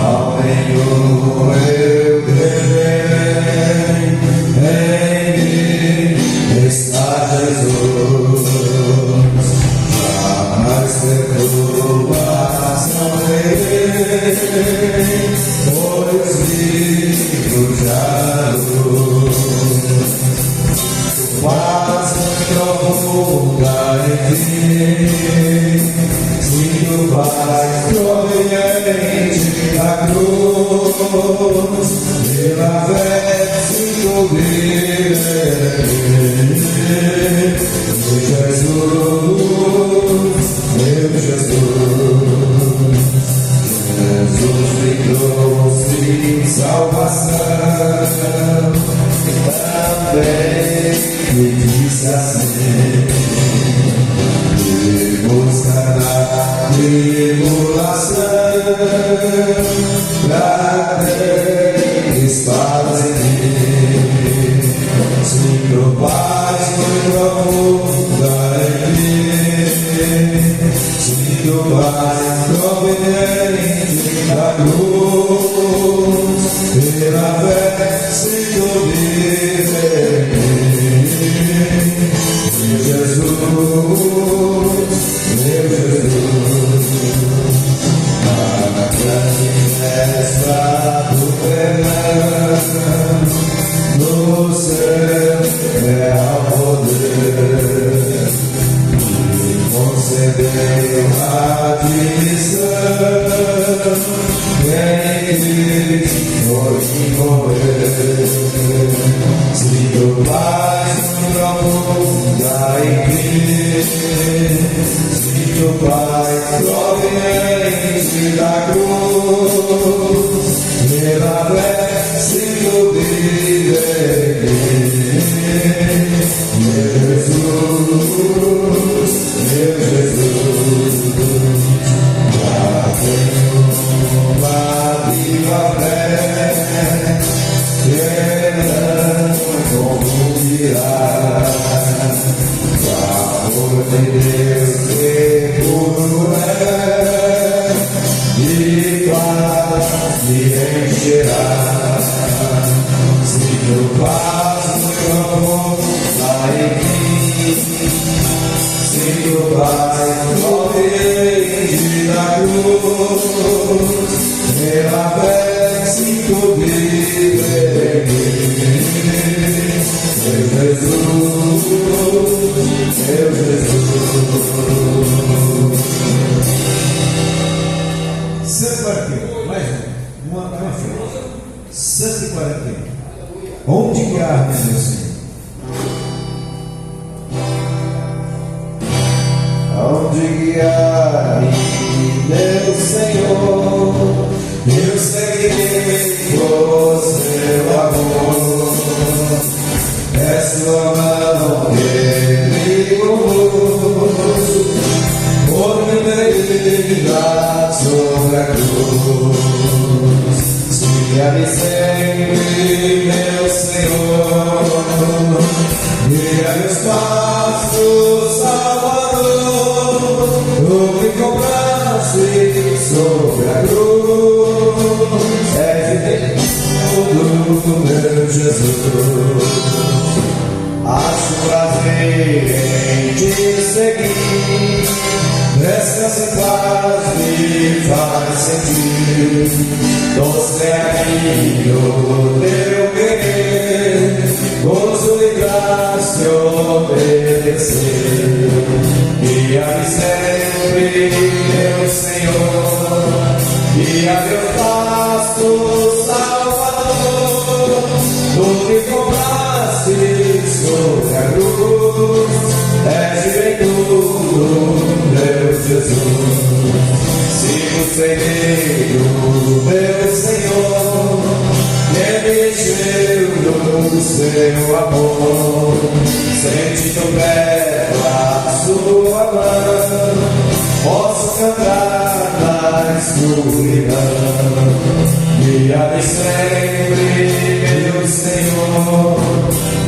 ao Senhor eu creio, em mim está Jesus. Jamais perturbação terei, pois vivo já luz. Paz profunda em ti, sinto paz proveniente da cruz, pela fé sinto viver meu Jesus, meu Jesus. Jesus me trouxe salvação, também me disse assim: me busca na tribulação, pra ter espaço em mim. Sinto paz muito profunda em mim, sinto paz proveniente da cruz, pela fé sinto viver em mim. Meu Jesus, meu Jesus, na grande festa do perdão, no céu real poder, me concedeu a missão, em Cristo foi morrer. Sinto paz profunda em mim, sinto paz proveniente da cruz, pela fé sinto viver em mim. Meu Jesus, meu Jesus, já tenho uma viva fé, que não confundirá. O amor de Deus que puro é, de paz me encherá. Sinto paz muito profunda em mim, sinto paz proveniente da cruz, pela fé sinto viver em mim. Meu Jesus, meu Jesus. 141, mais uma frase. 141. Onde guiar-me, meu Senhor? Onde guiar-me, meu Senhor? Eu seguirei por seu amor. É sua mão que me conduz, por me peregrinar sobre a cruz. Guia-me sempre, meu Senhor, guia meus passos, Salvador. Tu me compraste sobre a cruz, és tudo, meu Jesus. Acho prazer em te seguir, descanso em paz me faz sentir, doce amigo teu querer, gozo de graça obedecer. Guia-me sempre, meu Senhor, guia meu passo, Salvador. Tu me compraste sobre a cruz, és bem tudo, meu Jesus. Sigo seguindo, meu Senhor, que me encheu do seu amor. Sentindo perto a sua mão, posso cantar na escuridão. Guia-me sempre, meu Senhor,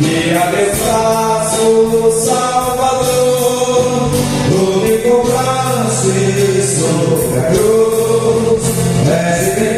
guia meus passos, Salvador. Tu me compraste sobre a cruz, és bem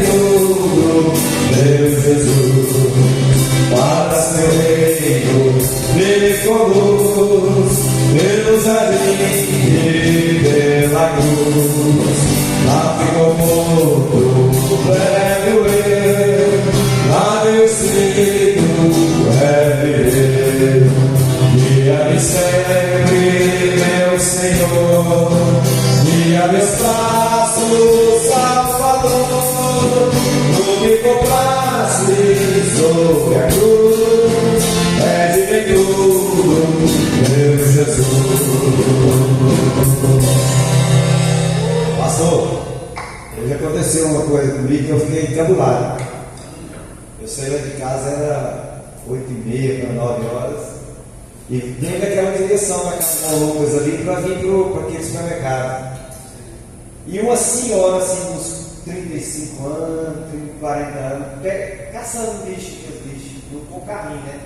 compraste sobre a cruz, é de bem tudo, meu Jesus. Pastor, hoje aconteceu uma coisa comigo que eu fiquei encabulado. Eu saí de casa, era 8h30 para 9 horas, e vim naquela direção na casa da Lucas ali para vir para aquele supermercado. E uma senhora, assim, uns 35 anos, 40 anos, caçando lixo, com carrinho, né?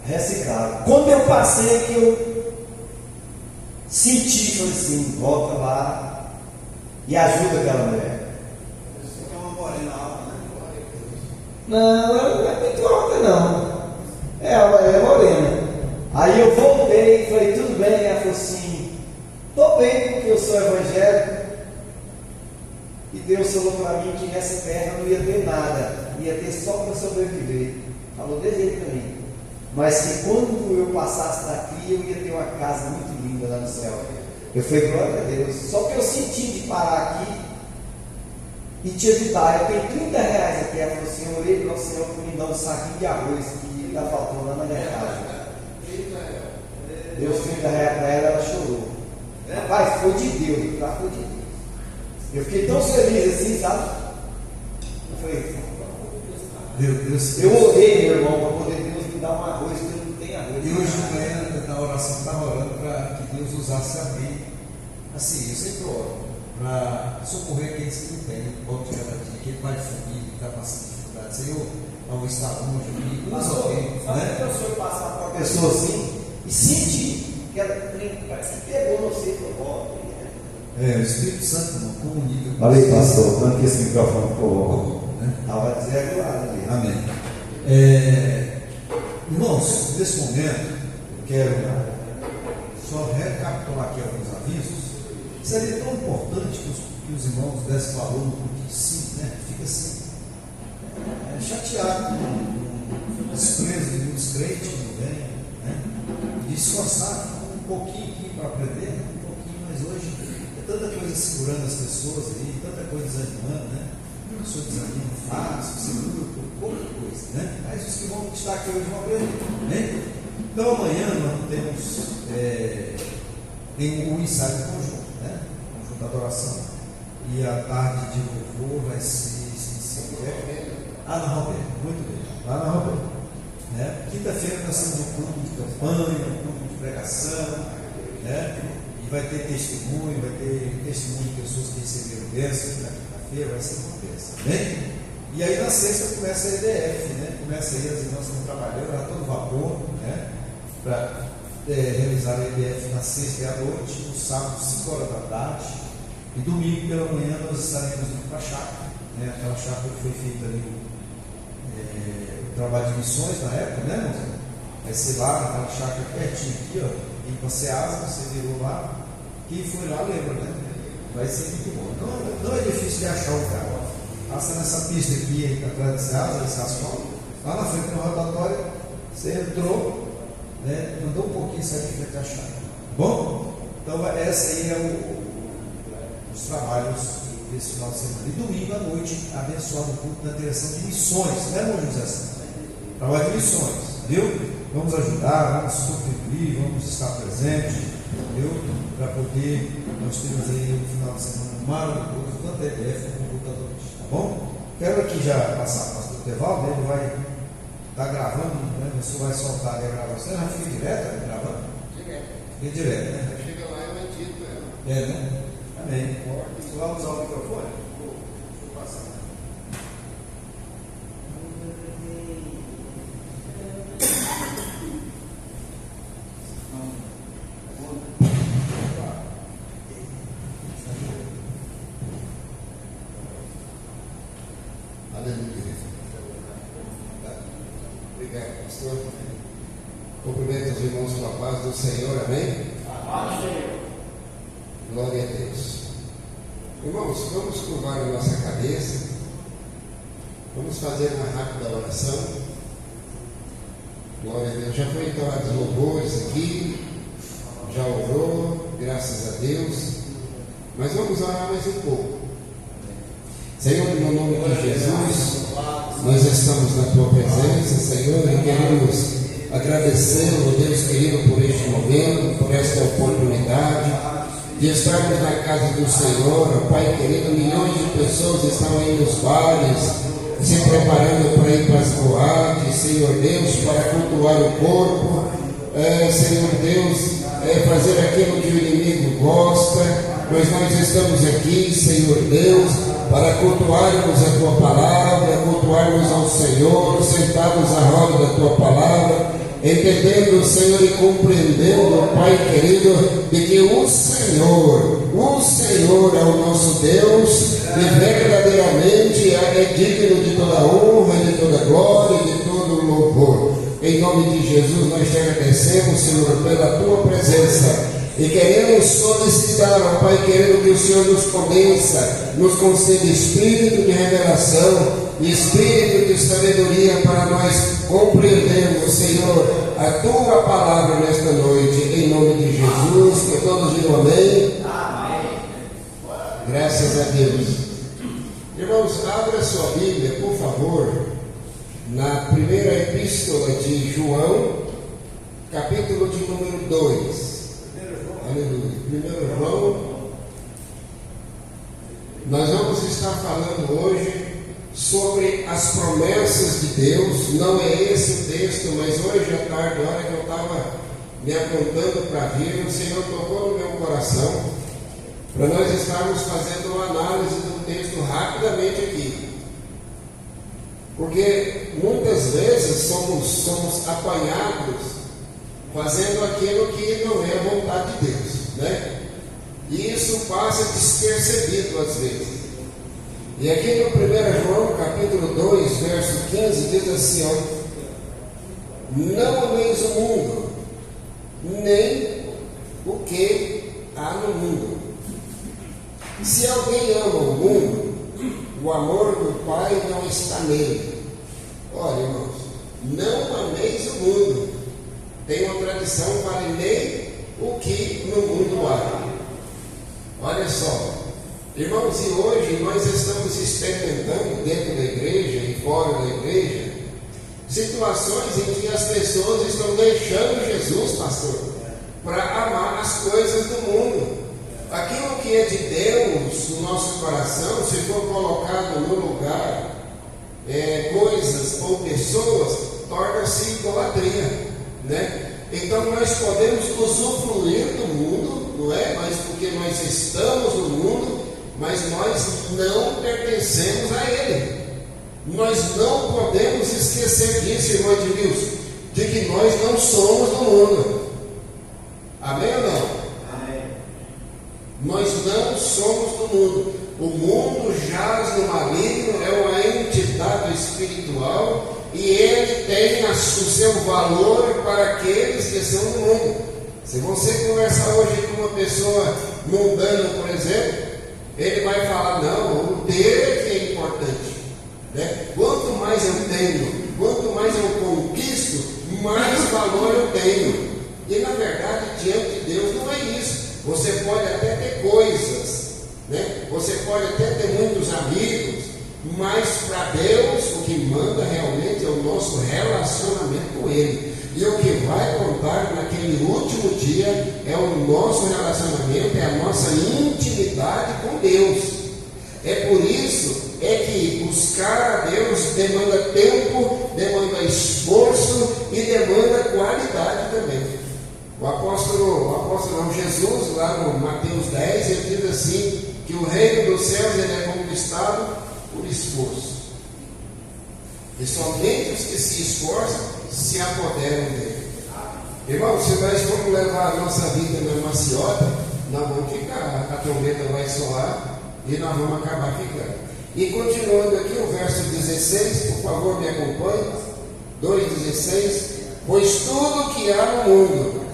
Reciclado. Quando eu passei, que eu senti, falei assim, volta lá e ajuda aquela mulher. Você é uma morena alta, né? Não, ela não é muito alta, não. Ela é morena. Aí eu voltei e falei, tudo bem? Ela falou assim, estou bem porque eu sou evangélico. E Deus falou para mim que nessa terra não ia ter nada, ia ter só para sobreviver. Falou desse jeito para mim. Mas que quando eu passasse daqui, eu ia ter uma casa muito linda lá no céu. Eu falei, glória a Deus. Só que eu senti de parar aqui e te ajudar. Eu tenho 30 reais aqui. Ela falou assim, eu orei para o Senhor para me dar um saquinho de arroz que está faltando lá na minha casa. Deus 30 reais para ela, ela chorou. Rapaz, foi de Deus, tá? Foi de Deus. Eu fiquei tão feliz assim, sabe? Eu falei, Meu Deus. eu orei, meu irmão, para poder Deus me dar um arroz, que eu não tenho arroz. E hoje, na oração, estava orando para que Deus usasse a mim. Assim, eu sempre oro para socorrer aqueles que não têm, aquele pai de família que está passando dificuldade. Senhor, não está longe aqui, usa alguém. Sabe que eu sou passar para uma pessoa assim e sentir que ela parece que pegou, não sei, falou, o Espírito Santo não comunica. Falei, pastor, quando que esse microfone ficou? Né? Estava desregulado ali. Amém. Irmãos, nesse momento, eu quero só recapitular aqui alguns avisos. Seria tão importante que os irmãos dessem valor no culto de si, né? Fica assim, chateado, desprezo de muitos crentes que não vêm, né? De esforçar um pouquinho aqui para aprender, um pouquinho, mas hoje tanta coisa segurando as pessoas aí, tanta coisa desanimando, né? A pessoa desanima fácil, segura pouca coisa, né? Mas os que vão estar aqui hoje vão aprender, né? Então amanhã nós temos tem o ensaio conjunto, né? Conjunto da adoração. E a tarde de louvor vai ser na Roberto, muito bem, lá na Roberto. Né? Quinta-feira nós temos um culto de campanha, um culto de pregação, né? E vai ter testemunho de pessoas que receberam bênção na quinta-feira, vai ser uma bênção, né? E aí na sexta começa a EDF, né? Começa aí, as irmãs estão trabalhando a todo vapor, né? Para realizar a EDF na sexta e à noite, no sábado, 5 horas da tarde, e domingo pela manhã nós estaremos indo para a chácara, né? Aquela chácara que foi feita ali, o trabalho de missões na época, né, irmão? Vai ser lá, naquela chácara pertinho aqui, ó, em Passeasa, você virou lá. Quem foi lá lembra, né? Vai ser muito bom. Não é difícil de achar o carro. Passa nessa pista aqui, atrás da Seasa, esse asfalto, lá na frente do rotatório, você entrou, né? Andou um pouquinho, sai de frente à chácara. Bom? Então, essa aí é os trabalhos desse final de semana. E domingo à noite, abençoado o culto na direção de missões, né, irmão José? Trabalho de missões, viu? Vamos ajudar, vamos contribuir, vamos estar presentes, viu? Para poder, nós temos aí um final de semana maravilhoso, tanto a EDF como o computador, tá bom? Quero aqui já passar para o pastor Tevaldo, ele vai estar gravando, né? Você vai soltar a gravação, já fica direto, né? Gravando? Fica direto, né? Chega lá e vai dito, né? Amém. Você vai usar o microfone? Vou passar. Aleluia. Obrigado, pastor. Cumprimento os irmãos com a paz do Senhor, amém? Amém. Glória a Deus. Irmãos, vamos curvar a nossa cabeça. Vamos fazer uma rápida oração. Glória a Deus. Já foi entoados louvores aqui. Já orou, graças a Deus. Mas vamos orar mais um pouco. Senhor, no nome de Jesus, nós estamos na Tua presença, Senhor, e queremos agradecer, meu Deus querido, por este momento, por esta oportunidade de estarmos na casa do Senhor. Pai querido, milhões de pessoas estão aí nos bares, se preparando para ir para as boates, Senhor Deus, para cultuar o corpo, Senhor Deus, fazer aquilo que o inimigo gosta. Mas nós estamos aqui, Senhor Deus, para cultuarmos a Tua palavra, cultuarmos ao Senhor, sentados à roda da Tua palavra, entendendo, Senhor, e compreendendo, Pai querido, de que o Senhor é o nosso Deus, e verdadeiramente é digno de toda honra, de toda glória e de todo louvor. Em nome de Jesus, nós te agradecemos, Senhor, pela Tua presença. E queremos solicitar ao Pai querido que o Senhor nos convença, nos conceda espírito de revelação e espírito de sabedoria para nós compreendermos, Senhor, a Tua palavra nesta noite, em nome de Jesus. Que todos digam amém. Amém. Graças a Deus. Irmãos, abra sua Bíblia, por favor, na primeira epístola de João, capítulo de número 2. Aleluia. Primeiro João. Nós vamos estar falando hoje sobre as promessas de Deus. Não é esse o texto, mas hoje à tarde, na hora que eu estava me apontando para vir, o Senhor tocou no meu coração para nós estarmos fazendo uma análise do texto rapidamente aqui. Porque muitas vezes somos apanhados fazendo aquilo que não é a vontade de Deus, né? E isso passa despercebido às vezes. E aqui no 1 João, capítulo 2, verso 15, diz assim, ó: não ameis o mundo, nem o que há no mundo. Se alguém ama o mundo, o amor do Pai não está nele. Olha, irmãos, não ameis o mundo. Tem uma tradição, vale nem o que no mundo há. Olha só, irmãos, e hoje nós estamos experimentando dentro da igreja e fora da igreja situações em que as pessoas estão deixando Jesus, pastor, para amar as coisas do mundo. Aquilo que é de Deus no nosso coração, se for colocado no lugar, coisas ou pessoas, torna-se idolatria, né? Então nós podemos usufruir do mundo, não é? Mas porque nós estamos no mundo, mas nós não pertencemos a ele. Nós não podemos esquecer disso, irmão Edmilson, de que nós não somos do mundo. Amém ou não? Amém. Nós não somos do mundo. O mundo jaz no maligno, é uma entidade espiritual, e ele tem o seu valor para aqueles que são do mundo. Se você conversar hoje com uma pessoa mundana, por exemplo, ele vai falar, não, o ter é que é importante, né? Quanto mais eu tenho, quanto mais eu conquisto, mais valor eu tenho. E na verdade, diante de Deus não é isso. Você pode até ter coisas, né? Você pode até ter muitos amigos, mas para Deus o que manda realmente é o nosso relacionamento com Ele. E o que vai contar naquele último dia é o nosso relacionamento, é a nossa intimidade com Deus. É por isso que buscar a Deus demanda tempo, demanda esforço e demanda qualidade também. O apóstolo Jesus, lá no Mateus 10, ele diz assim, que o reino dos céus ele é conquistado por esforço. E somente os que se esforçam se apoderam dele. Irmão, se nós formos levar a nossa vida na maciota, nós vamos ficar, a trombeta vai soar e nós vamos acabar ficando. E continuando aqui o verso 16, por favor me acompanhe, 2,16, pois tudo que há no mundo,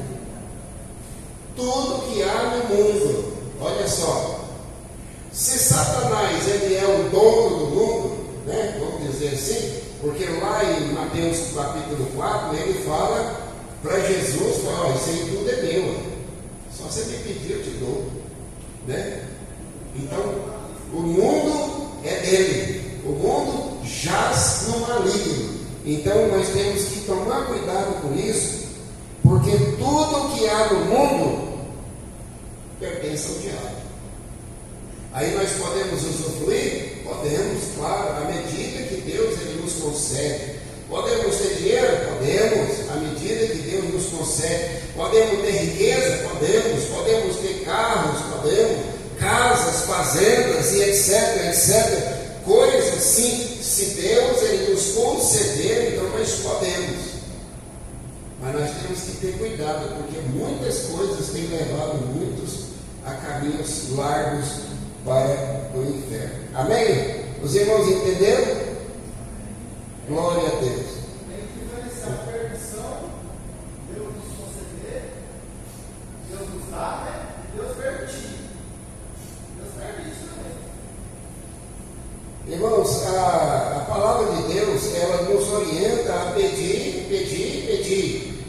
olha só, se Satanás ele é o dono do mundo, né, vamos dizer assim, porque lá em Mateus capítulo 4 ele fala para Jesus, fala, isso aí tudo é meu, só você me pedir eu te dou, né? Então o mundo é nele. O mundo jaz no maligno. Então nós temos que tomar cuidado com isso, porque tudo que há no mundo pertence ao diabo. Aí nós podemos usufruir? Podemos, claro, à medida que Deus ele nos concede. Podemos ter dinheiro? Podemos, à medida que Deus nos concede. Podemos ter riqueza? Podemos. Podemos ter carros? Podemos. Casas, fazendas e etc, etc. Coisas, sim, se Deus ele nos conceder, então nós podemos. Mas nós temos que ter cuidado, porque muitas coisas têm levado muitos a caminhos largos para o inferno. Amém? Os irmãos entenderam? Glória a Deus. Tem que diferenciar a permissão, Deus nos conceder, Deus nos dá, né? E Deus permitir. Deus permite também. Irmãos, a palavra de Deus, ela nos orienta a pedir, pedir, pedir.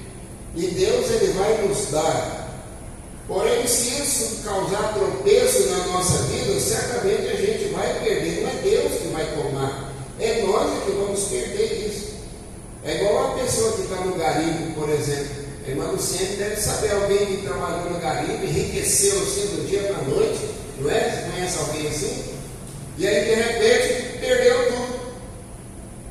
E Deus ele vai nos dar. Porém, se isso causar tropeço na nossa vida, certamente a gente vai perder. Não é Deus que vai tomar, é nós que vamos perder isso. É igual a pessoa que está no garimpo, por exemplo. A irmã Luciene deve saber alguém que trabalhou no garimpo, enriqueceu assim do dia para a noite, não é? Você conhece alguém assim? E aí de repente perdeu tudo.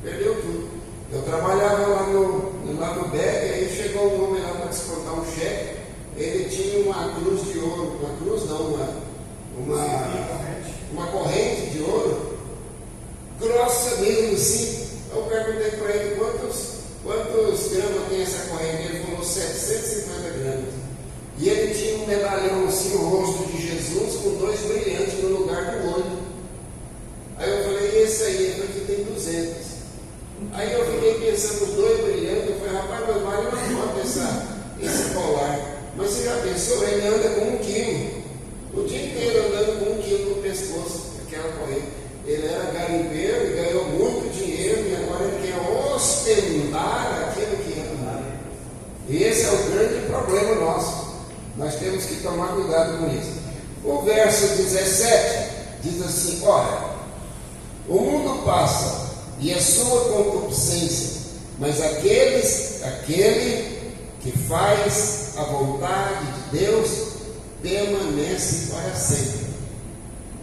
Perdeu tudo. Eu trabalhava lá no BEC, aí chegou um homem lá para descontar um cheque. Ele tinha uma cruz de ouro, uma cruz não, uma corrente de ouro, grossa mesmo assim. Eu perguntei para ele quantos gramas tem essa corrente. Ele falou 750 gramas. E ele tinha um medalhão assim, o rosto de Jesus, com 2 brilhantes no lugar do olho. Aí eu falei, e esse aí? Ele falou que tem 200. Aí eu fiquei pensando, os 2 brilhantes. Eu falei, rapaz, mas vale uma foto esse colar. Mas você já pensou? Ele anda com 1 quilo. O dia inteiro andando com 1 quilo no pescoço, aquela corrente. Ele era garimpeiro e ganhou muito dinheiro, e agora ele quer ostentar aquilo que ama. E esse é o grande problema nosso. Nós temos que tomar cuidado com isso. O verso 17 diz assim: olha, o mundo passa e a sua concupiscência, mas aquele que faz a vontade de Deus permanece para sempre.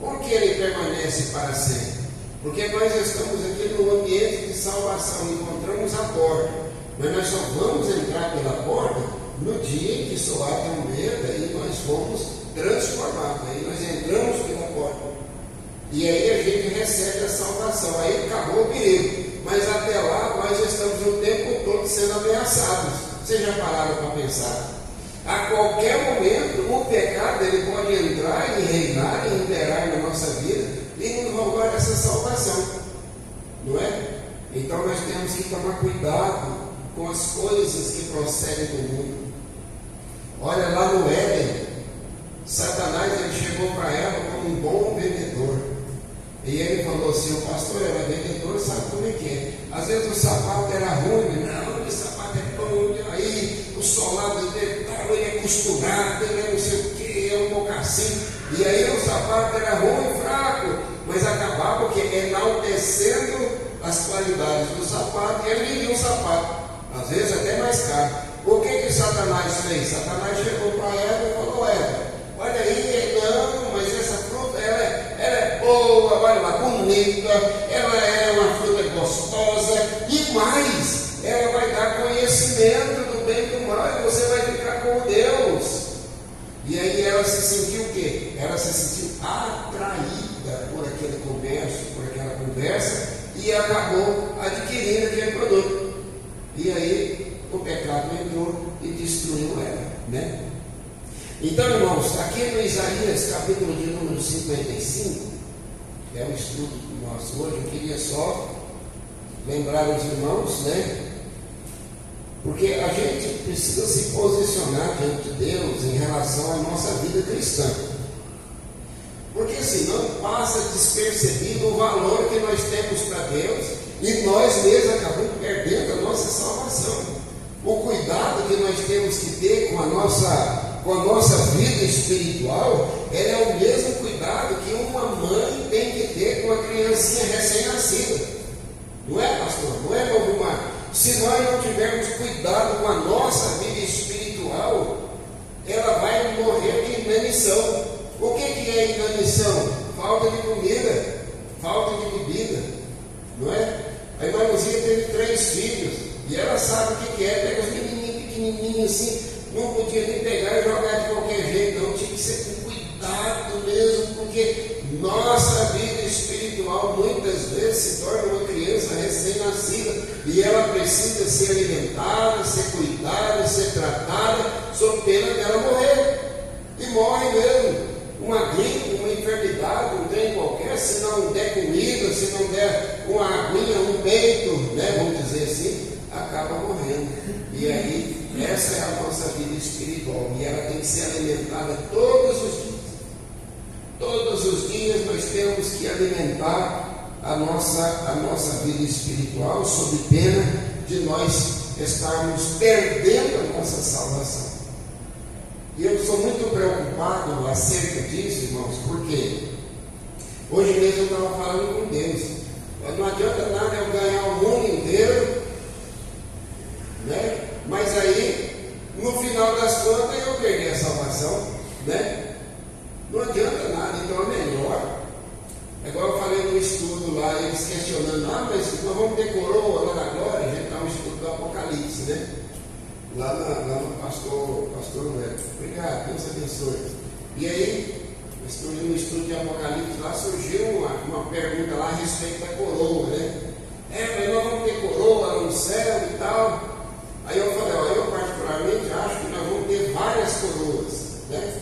Por que ele permanece para sempre? Porque nós estamos aqui no ambiente de salvação, encontramos a porta, mas nós só vamos entrar pela porta no dia em que soar a trombeta e nós fomos transformados. Aí nós entramos pela porta e aí a gente recebe a salvação, aí acabou o perigo. Mas até lá nós estamos o tempo todo sendo ameaçados. Vocês já pararam para pensar? A qualquer momento o pecado ele pode entrar e reinar e imperar na nossa vida e nos roubar essa salvação, não é? Então nós temos que tomar cuidado com as coisas que procedem do mundo. Olha lá no Éden, Satanás ele chegou para ela como um bom vendedor. E ele falou assim: o pastor era vendedor, sabe como é que é? Às vezes o sapato era ruim, não, esse sapato é bom, aí o solado dele ele é costurado, ele é não sei o que, é um mocassim. E aí o sapato era ruim, fraco, mas acabava o que? Enaltecendo as qualidades do sapato, e ele vendia um sapato, às vezes até mais caro. O que Satanás fez? Satanás chegou para Eva e falou: Eva, olha aí, não, mas essa fruta ela é boa, olha lá, bonita, ela é uma fruta gostosa, e mais, ela vai dar conhecimento do bem e do mal, e você vai ficar com Deus. E aí ela se sentiu o quê? Ela se sentiu atraída por aquele comércio, por aquela conversa, e acabou adquirindo aquele produto. E aí o pecado entrou e destruiu ela, né? Então, irmãos, aqui no Isaías, capítulo de número 55, é o estudo nosso hoje, eu queria só lembrar os irmãos, né? Porque a gente precisa se posicionar diante de Deus em relação à nossa vida cristã. Porque senão passa despercebido o valor que nós temos para Deus e nós mesmos acabamos perdendo a nossa salvação. O cuidado que nós temos que ter com a nossa vida espiritual é o mesmo cuidado que uma mãe tem que ter com uma criancinha recém-nascida. Não é, pastor? Não é, novo mar? Se nós não tivermos cuidado com a nossa vida espiritual, ela vai morrer de inanição. O que é inanição? Falta de comida, falta de bebida, não é? A irmã Luzia teve 3 filhos, e ela sabe o que é. Pega os menininhos pequenininhos assim, não podia nem pegar e jogar de qualquer jeito, não, tinha que ser com cuidado mesmo, porque nossa vida espiritual muitas vezes se torna uma criança recém-nascida, e ela precisa ser alimentada, ser cuidada, ser tratada, sob pena dela morrer, e morre mesmo. Uma gripe, uma enfermidade, um trem qualquer, se não der comida, se não der uma aguinha, um peito, né, vamos dizer assim, acaba morrendo. E aí, essa é a nossa vida espiritual, e ela tem que ser alimentada todos os dias. Todos os dias nós temos que alimentar a nossa vida espiritual, sob pena de nós estarmos perdendo a nossa salvação. E eu sou muito preocupado acerca disso, irmãos, porque hoje mesmo eu estava falando com Deus. Não adianta nada eu ganhar o mundo inteiro, né? Mas aí, no final das contas, eu perdi a salvação, né? Não adianta nada, então é melhor. Igual eu falei no estudo lá, eles questionando, mas nós vamos ter coroa lá na glória, a gente está no estudo do Apocalipse, né? Lá no pastor Noé. Obrigado, Deus abençoe. E aí, no estudo de Apocalipse, lá surgiu uma pergunta lá a respeito da coroa, né? Mas nós vamos ter coroa lá no céu e tal. Aí eu falei, eu particularmente acho que nós vamos ter várias coroas, né?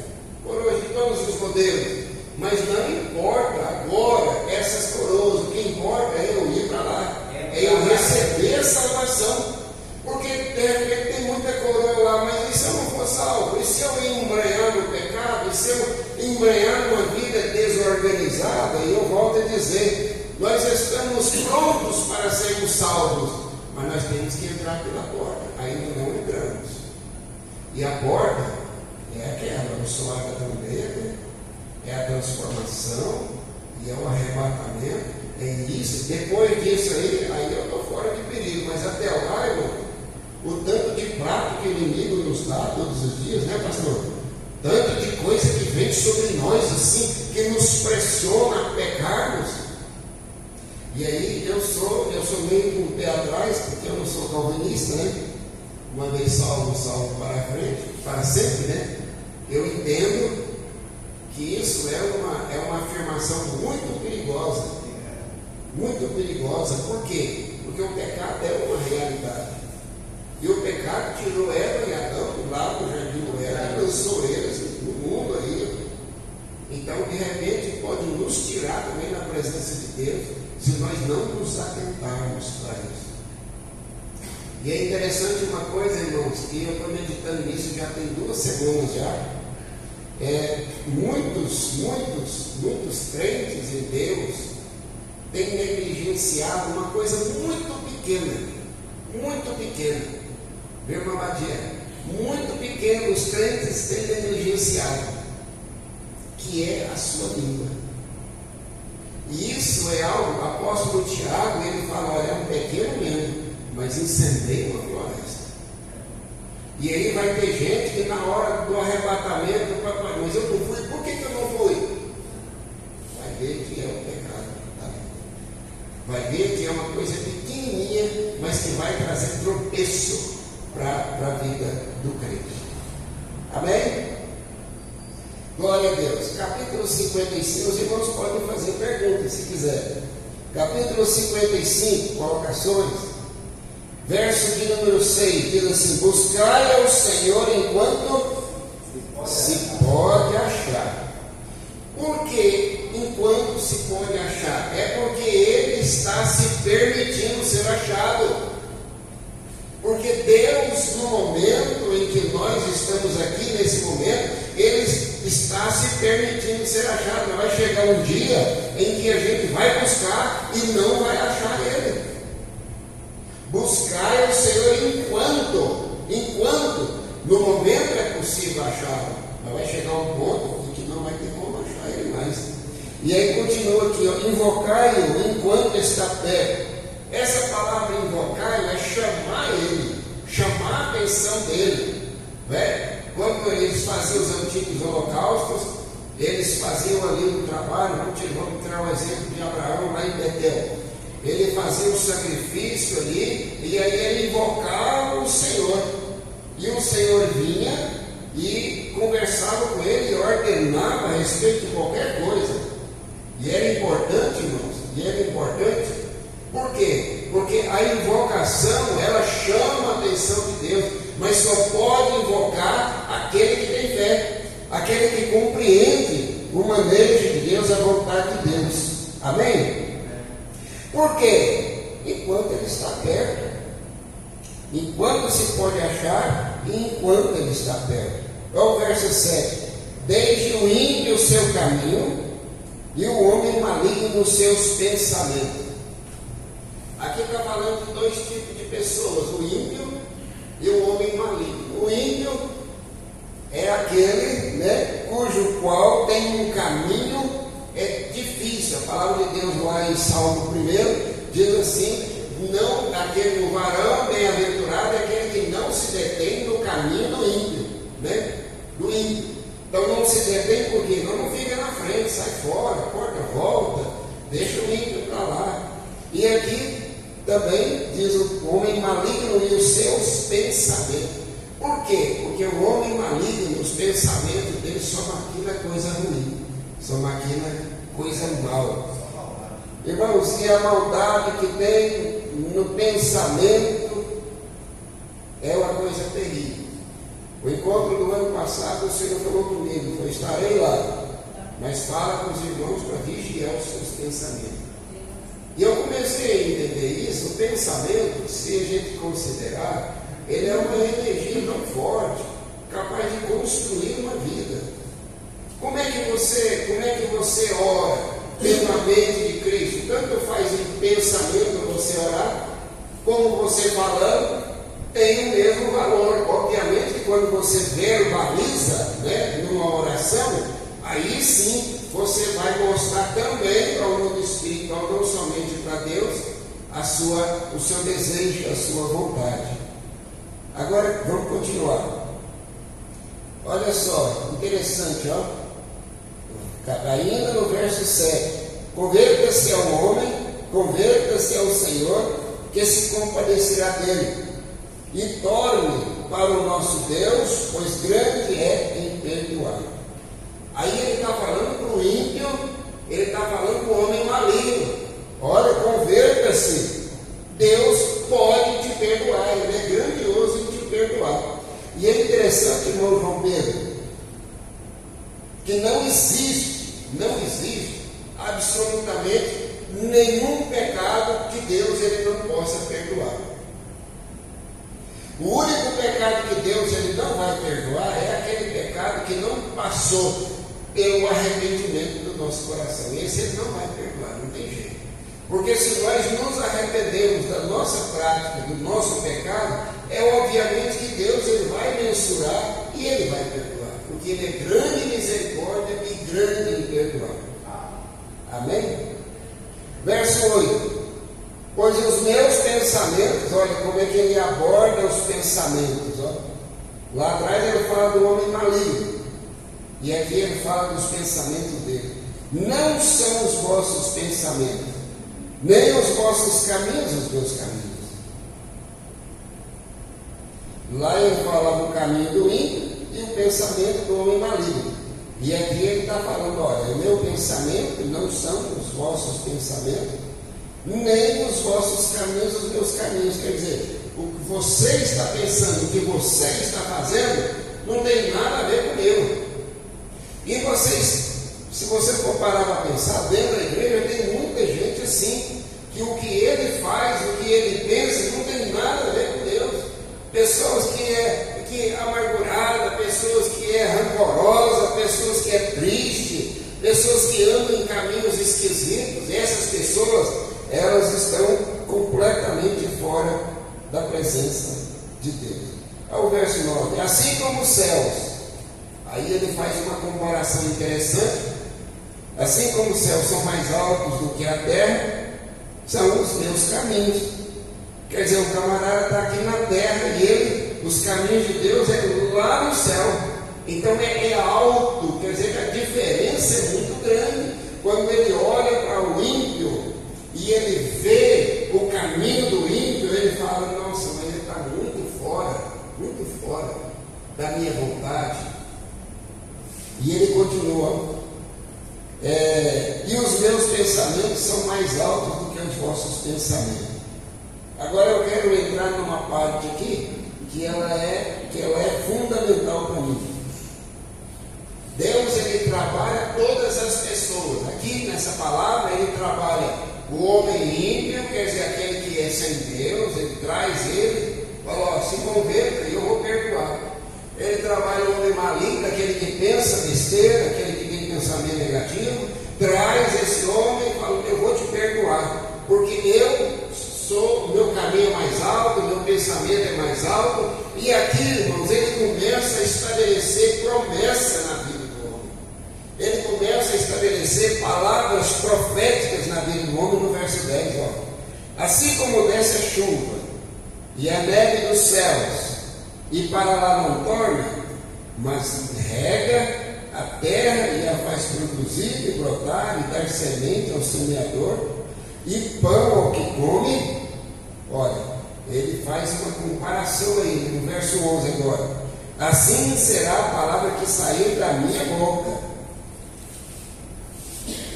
Coroas de todos os modelos. Mas não importa agora essas coroas, o que importa é eu ir para lá, é eu receber a salvação. Porque tem muita coroa lá, mas e se eu não for salvo? E se eu embranhar no pecado? E se eu embranhar numa vida desorganizada? E eu volto a dizer, nós estamos prontos para sermos salvos, mas nós temos que entrar pela porta, ainda não entramos. E a porta é aquela, o soar da trombeta, é a transformação, e é o arrebatamento, é isso. Depois disso aí eu estou fora de perigo, mas até lá, irmão, o tanto de prato que o inimigo nos dá todos os dias, né, pastor? Tanto de coisa que vem sobre nós, assim, que nos pressiona a pecarmos. E aí eu sou meio com o pé atrás, porque eu não sou calvinista, né? Uma vez salvo para frente, para sempre, né? Eu entendo que isso é uma afirmação muito perigosa. Muito perigosa. Por quê? Porque o pecado é uma realidade. E o pecado tirou Eva e Adão lá do jardim do Éden e lançou eles no mundo aí. Então, de repente, pode nos tirar também na presença de Deus, se nós não nos atentarmos para isso. E é interessante uma coisa, irmãos, que eu estou meditando nisso já tem 2 semanas já. Muitos crentes em Deus têm negligenciado uma coisa muito pequena. Meu irmão Badia, muito pequeno os crentes têm negligenciado, que é a sua língua. E isso é algo, o apóstolo Tiago, ele fala, olha, é um pequeno mesmo, mas incendeia uma floresta. E aí vai ter gente que na hora do arrebatamento, mas eu não fui, por que eu não fui? Vai ver que é o pecado, tá? Vai ver que é uma coisa pequenininha, mas que vai trazer tropeço para a vida do crente. Amém? Glória a Deus. Capítulo 55, os irmãos podem fazer perguntas se quiserem. Capítulo 55, colocações. Verso de número 6, diz assim: buscai ao Senhor enquanto se pode achar. Por que enquanto se pode achar? É porque Ele está se permitindo ser achado. Porque Deus, no momento em que nós estamos aqui, nesse momento, Ele está se permitindo ser achado. Vai chegar um dia em que a gente vai buscar e não vai achar Ele. Buscar o Senhor enquanto no momento é possível achá-lo. Mas vai chegar um ponto em que não vai ter como achar Ele mais. E aí continua aqui, ó, invocai-o enquanto está perto. Essa palavra invocar é chamar ele, chamar a atenção dele, né? Quando eles faziam os antigos holocaustos, eles faziam ali um trabalho. Vamos tirar o exemplo de Abraão lá em Betel. Ele fazia um sacrifício ali, e aí ele invocava o Senhor, e o Senhor vinha e conversava com ele e ordenava a respeito de qualquer coisa. E era importante, irmãos, e era importante. Por quê? Porque a invocação, ela chama a atenção de Deus, mas só pode invocar aquele que tem fé, aquele que compreende o manejo de Deus, a vontade de Deus. Amém? Por quê? Enquanto ele está perto, enquanto se pode achar, e enquanto ele está perto. Olha o verso 7: deixe o ímpio o seu caminho, e o homem maligno os seus pensamentos. Aqui está falando de dois tipos de pessoas: o ímpio e o homem maligno. O ímpio é aquele, né, cujo qual tem um caminho difícil. A palavra de Deus lá em Salmo 1 diz assim: não, aquele varão bem-aventurado é aquele que não se detém no caminho do ímpio, né? Do ímpio. Então não se detém por quê? Não fica na frente, sai fora, corta, volta, deixa o ímpio para lá. E aqui também diz o homem maligno e os seus pensamentos. Por quê? Porque o homem maligno, os pensamentos dele só maquina coisa ruim, só maquina coisa mal. Irmãos, e a maldade que tem no pensamento é uma coisa terrível. O encontro do ano passado, o Senhor falou comigo: eu estarei lá, mas fala com os irmãos para vigiar os seus pensamentos. E eu comecei a entender isso. O pensamento, se a gente considerar, ele é uma energia tão forte, capaz de construir uma vida. Como é que você ora tendo a mente de Cristo? Tanto faz em pensamento você orar, como você falando, tem o mesmo valor. Obviamente que quando você verbaliza, né, numa oração, aí sim você vai mostrar também para o mundo espiritual, não somente para Deus, o seu desejo, a sua vontade. Agora vamos continuar. Olha só, interessante, ó. Ainda no verso 7: converta-se ao homem, converta-se ao Senhor, que se compadecerá dele, e torne para o nosso Deus, pois grande é em perdoar. Aí ele está falando para o ímpio, ele está falando para o homem maligno: olha, converta-se, Deus pode te perdoar, Ele é grandioso em te perdoar. E é interessante, irmão João Pedro, que não existe absolutamente nenhum pecado que Deus ele não possa perdoar. O único pecado que Deus ele não vai perdoar é aquele pecado que não passou pelo arrependimento do nosso coração. Esse ele não vai perdoar, não tem jeito. Porque se nós nos arrependemos da nossa prática, do nosso pecado, é obviamente que Deus ele vai mensurar e ele vai perdoar. Porque ele é grande em misericórdia e grande em perdoar. Amém? Verso 8: pois os meus pensamentos, olha como é que ele aborda os pensamentos. Ó. Lá atrás ele fala do homem maligno, e aqui ele fala dos pensamentos dele. Não são os vossos pensamentos, nem os vossos caminhos os meus caminhos. Lá ele fala do caminho do ímpio e o pensamento do homem maligno. E aqui ele está falando: olha, o meu pensamento não são os vossos pensamentos, nem os vossos caminhos os meus caminhos. Quer dizer, o que você está pensando, o que você está fazendo, não tem nada a ver com eu. E vocês, se você for parar para pensar, dentro da igreja tem muita gente assim, que o que ele faz, o que ele pensa, não tem nada a ver com Deus. Pessoas que é amargurada, pessoas que é rancorosa, pessoas que é triste, pessoas que andam em caminhos esquisitos. Essas pessoas, elas estão completamente fora da presença de Deus. Ao verso 9: assim como os céus. Aí ele faz uma comparação interessante. Assim como os céus são mais altos do que a terra, são os meus caminhos. Quer dizer, o camarada está aqui na terra e os caminhos de Deus é lá no céu. Então é alto, quer dizer que a diferença é muito grande. Quando ele olha para o ímpio e ele vê o caminho do ímpio, ele fala: nossa, mas ele está muito fora da minha vontade. E ele continua: e os meus pensamentos são mais altos do que os vossos pensamentos. Agora eu quero entrar numa parte aqui que ela é fundamental para mim. Deus, ele trabalha todas as pessoas. Aqui nessa palavra ele trabalha o homem ímpio, quer dizer, aquele que é sem Deus. Ele traz ele, fala: se converta e eu vou perdoar. Ele trabalha o homem maligno, aquele que pensa besteira, aquele que tem pensamento negativo. Traz esse homem e fala: eu vou te perdoar, porque o meu caminho é mais alto, o meu pensamento é mais alto. E aqui, irmãos, ele começa a estabelecer promessa na vida do homem. Ele começa a estabelecer palavras proféticas na vida do homem no verso 10. Assim como desce a chuva e a neve dos céus, e para lá não torna, mas rega a terra e a faz produzir e brotar e dar semente ao semeador e pão ao que come. Olha, ele faz uma comparação aí no verso 11 agora: assim será a palavra que sair da minha boca,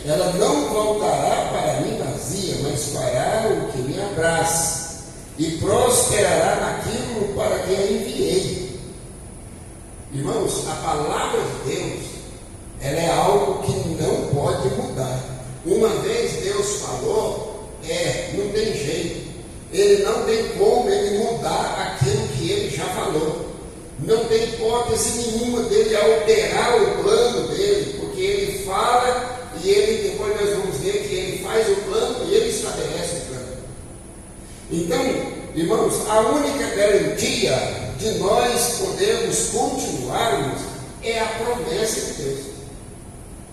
ela não voltará para mim vazia, mas fará o que me abraça e prosperará naquilo para que a enviei. Irmãos, a palavra de Deus, ela é algo que não pode mudar. Uma vez Deus falou, não tem jeito. Ele não tem como ele mudar aquilo que ele já falou. Não tem hipótese nenhuma dele alterar o plano dele, porque ele fala e ele, depois nós vamos ver que ele faz o plano e ele estabelece o plano. Então, irmãos, a única garantia de nós podermos continuarmos é a promessa de Deus.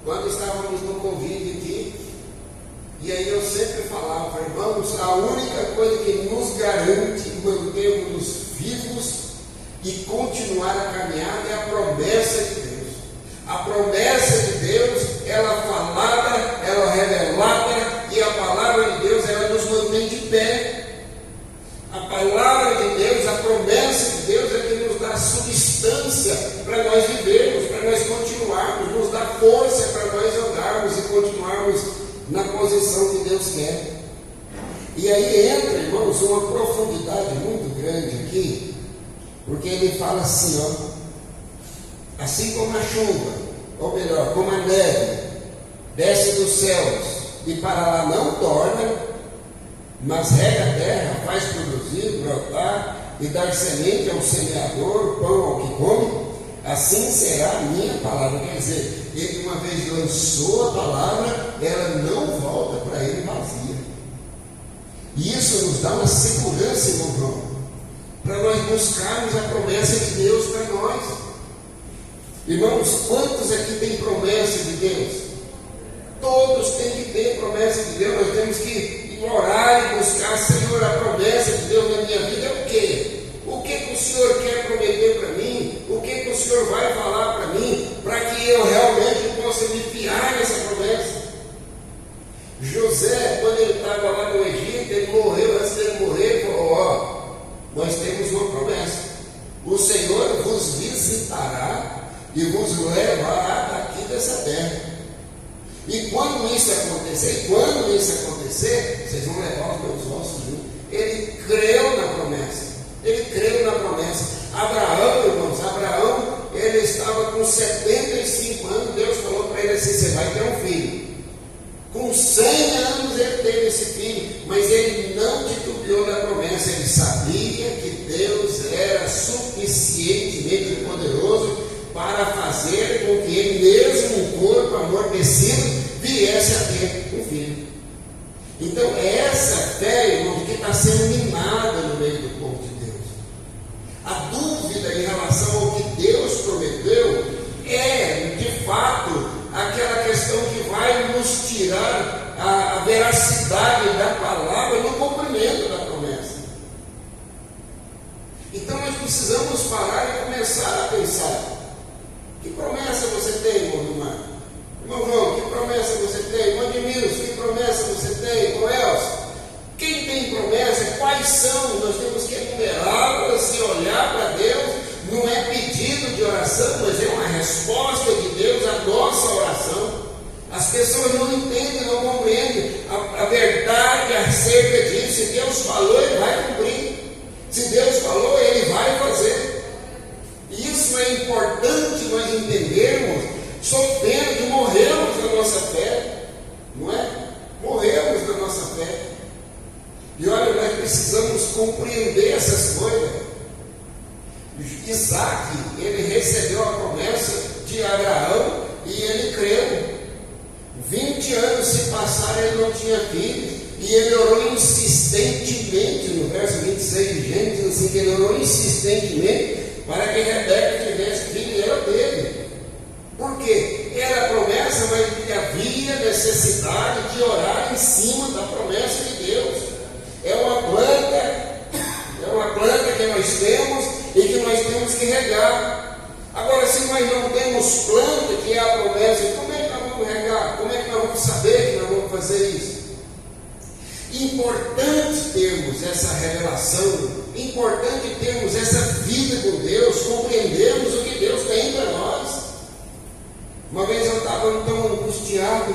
Quando estávamos no Covid aqui, e aí eu sempre falava: irmãos, a única coisa que nos garante mantermos vivos e continuar a caminhada é a promessa de Deus. A promessa de Deus, ela falada, ela revelada, e a palavra de Deus, ela nos mantém de pé. A palavra de Deus, a promessa de Deus é que nos dá substância para nós vivermos, para nós continuarmos, nos dá força para nós andarmos e continuarmos na posição que Deus quer. E aí entra, irmãos, uma profundidade muito grande aqui, porque ele fala assim, assim como a chuva, ou melhor, como a neve, desce dos céus e para lá não torna, mas rega a terra, faz produzir, brotar e dar semente ao semeador, pão ao que come, assim será a minha palavra. Quer dizer, ele uma vez lançou a palavra, ela não volta para ele vazia. E isso nos dá uma segurança, irmão João, para nós buscarmos a promessa de Deus para nós. Irmãos, quantos aqui têm promessa de Deus? Todos têm que ter promessa de Deus. Nós temos que orar e buscar: Senhor, a promessa de Deus na minha vida é o quê? O que o Senhor quer prometer para mim? O que o Senhor vai falar para mim? Para que eu realmente possa me fiar nessa promessa. José, quando ele estava lá no Egito, ele morreu. Antes dele morrer, ele falou: nós temos uma promessa. O Senhor vos visitará e vos levará daqui dessa terra. E quando isso acontecer, vocês vão levar os meus ossos juntos. Ele creu na promessa. Abraão, irmãos, ele estava com 75 anos. Deus falou para ele assim: você vai ter um filho. Com 100 anos ele teve esse filho, mas ele não titubeou na promessa. Ele sabia que Deus era suficientemente poderoso para fazer com que ele, mesmo um corpo amortecido, viesse a ter um filho. Então, essa fé, irmão, que está sendo minada no meio do povo de Deus. A dúvida em relação ao que Deus prometeu é, de fato, aquela questão que vai veracidade da palavra no cumprimento da promessa. Então nós precisamos parar e começar a pensar: que promessa você tem, irmão Vilmar? Irmão João, que promessa você tem? Irmão Edmilson, que promessa você tem? Irmão Elcio, quem tem promessa? Quais são? Nós temos que enumerá-las e olhar para Deus. Não é pedido de oração, mas é uma resposta de Deus à nossa oração. As pessoas não entendem, não compreendem a verdade acerca disso. Se Deus falou, Ele vai cumprir. Se Deus falou, Ele vai fazer. Isso é importante nós entendermos, sob pena de morrermos na nossa fé, não é? Morrermos na nossa fé. E olha, nós precisamos compreender essas coisas. Isaac, ele recebeu a promessa de Abraão e ele creu. 20 anos se passaram, ele não tinha filhos, e ele orou insistentemente, no verso 26 de Gênesis, assim, que ele orou insistentemente para que Rebeca tivesse filho, e era dele. Por quê? Era a promessa, mas havia necessidade de orar em cima da promessa de Deus. É uma planta que nós temos e que nós temos que regar. Agora, se nós não temos planta, que é a promessa, como é que nós vamos regar? Como é que nós vamos saber que nós vamos fazer isso? Importante termos essa revelação, importante termos essa vida com Deus, compreendermos o que Deus tem para nós. Uma vez eu estava tão angustiado,